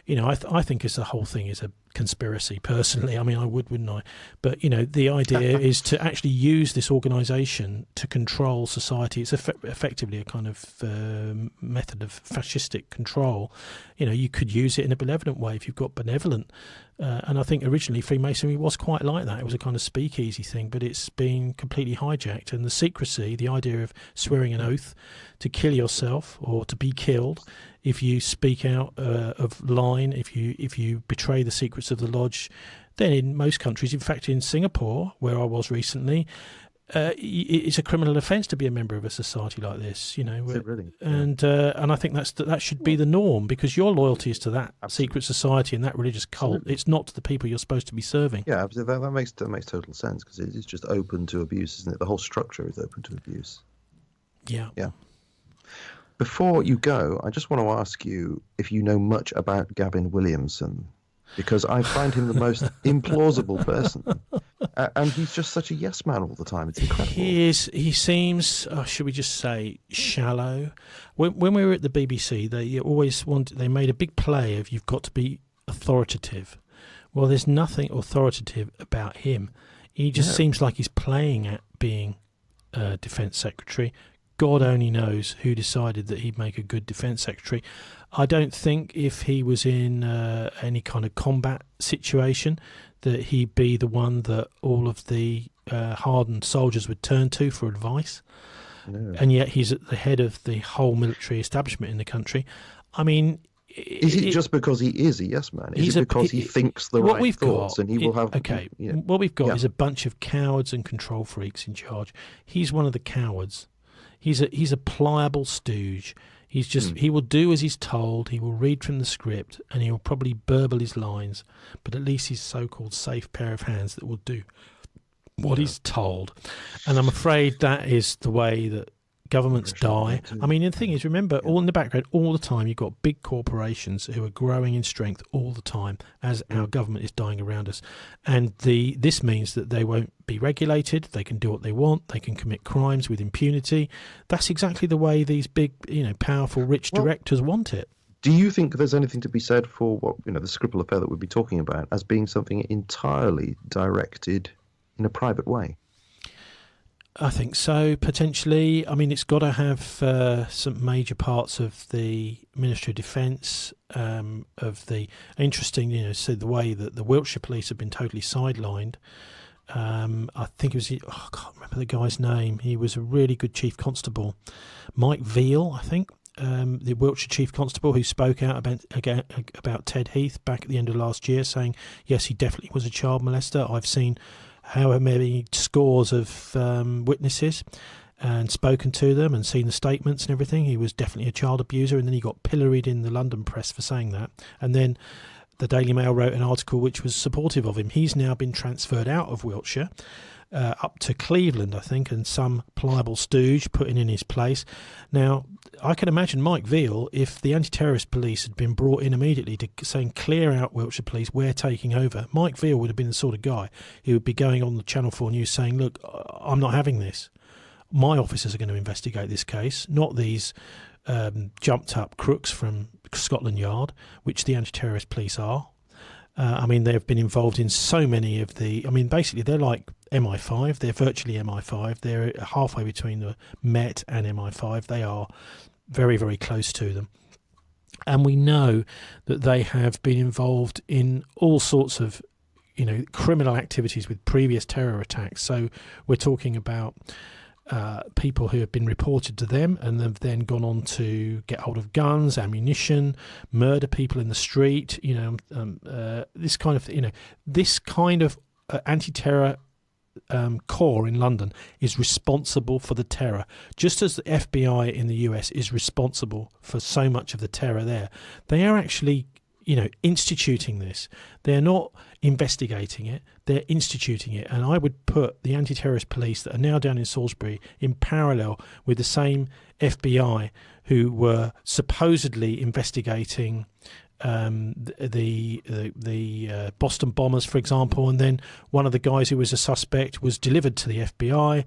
I think the whole thing is a conspiracy, personally. I mean, I wouldn't I? But, the idea is to actually use this organisation to control society. It's effectively a kind of method of fascistic control. You could use it in a benevolent way if you've got benevolent. And I think originally Freemasonry was quite like that. It was a kind of speakeasy thing, but it's been completely hijacked. And the secrecy, the idea of swearing an oath to kill yourself or to be killed if you speak out of line, if you betray the secrets of the lodge, then in most countries, in fact in Singapore, where I was recently, it's a criminal offence to be a member of a society like this. Is it really? And I think that should be the norm, because your loyalty is to that secret society and that religious cult. Absolutely. It's not to the people you're supposed to be serving. Yeah, that makes total sense, because it is just open to abuse, isn't it? The whole structure is open to abuse. Yeah. Yeah. Before you go, I just want to ask you if you know much about Gavin Williamson, because I find him the most implausible person, and he's just such a yes man all the time. It's incredible. He seems, should we just say, shallow. When we were at the BBC, they made a big play of you've got to be authoritative. Well, there's nothing authoritative about him. He just seems like he's playing at being Defence Secretary. God only knows who decided that he'd make a good defence secretary. I don't think if he was in any kind of combat situation that he'd be the one that all of the hardened soldiers would turn to for advice. No. And yet he's at the head of the whole military establishment in the country. I mean... Is it just because he is a yes man? Is it because he thinks the right thoughts and he will have... Okay, what we've got is a bunch of cowards and control freaks in charge. He's one of the cowards. He's a pliable stooge. He's just he will do as he's told. He will read from the script, and he will probably burble his lines. But at least he's so-called safe pair of hands that will do what he's told. And I'm afraid that is the way that governments die. I mean, the thing is, remember, all in the background, all the time, you've got big corporations who are growing in strength all the time as our government is dying around us. And this means that they won't be regulated. They can do what they want. They can commit crimes with impunity. That's exactly the way these big, powerful, rich directors want it. Do you think there's anything to be said for what, the Skripal affair that we'd be talking about as being something entirely directed in a private way? I think so, potentially. I mean, it's got to have some major parts of the Ministry of Defence, of the interesting, so the way that the Wiltshire police have been totally sidelined. I think it was, I can't remember the guy's name. He was a really good chief constable, Mike Veal, I think. The Wiltshire Chief Constable, who spoke out about Ted Heath back at the end of last year, saying, yes, he definitely was a child molester. I've seen however many scores of witnesses and spoken to them and seen the statements and everything. He was definitely a child abuser, and then he got pilloried in the London press for saying that. And then the Daily Mail wrote an article which was supportive of him. He's now been transferred out of Wiltshire up to Cleveland, I think, and some pliable stooge put in his place. Now, I can imagine Mike Veal, if the anti-terrorist police had been brought in immediately to saying, clear out Wiltshire police, we're taking over, Mike Veal would have been the sort of guy who would be going on the Channel 4 News saying, look, I'm not having this. My officers are going to investigate this case, not these jumped up crooks from Scotland Yard, which the anti-terrorist police are. I mean, they've been involved in so many of the... I mean, basically, they're like MI5. They're virtually MI5. They're halfway between the Met and MI5. They are very, very close to them. And we know that they have been involved in all sorts of, criminal activities with previous terror attacks. So we're talking about people who have been reported to them and have then gone on to get hold of guns, ammunition, murder people in the street. This kind of anti-terror corps in London is responsible for the terror, just as the FBI in the US is responsible for so much of the terror there. They are actually instituting this. They're not investigating it, they're instituting it. And I would put the anti-terrorist police that are now down in Salisbury in parallel with the same FBI who were supposedly investigating the Boston bombers, for example, and then one of the guys who was a suspect was delivered to the FBI.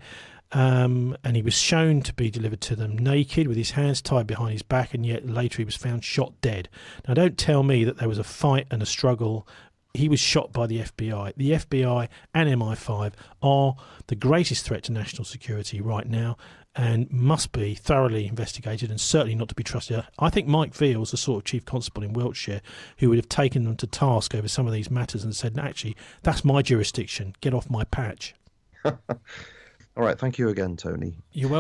And he was shown to be delivered to them naked with his hands tied behind his back, and yet later he was found shot dead. Now, don't tell me that there was a fight and a struggle. He was shot by the FBI. The FBI and MI5 are the greatest threat to national security right now and must be thoroughly investigated and certainly not to be trusted. I think Mike Veal's the sort of chief constable in Wiltshire who would have taken them to task over some of these matters and said, actually, that's my jurisdiction. Get off my patch. All right. Thank you again, Tony. You're welcome.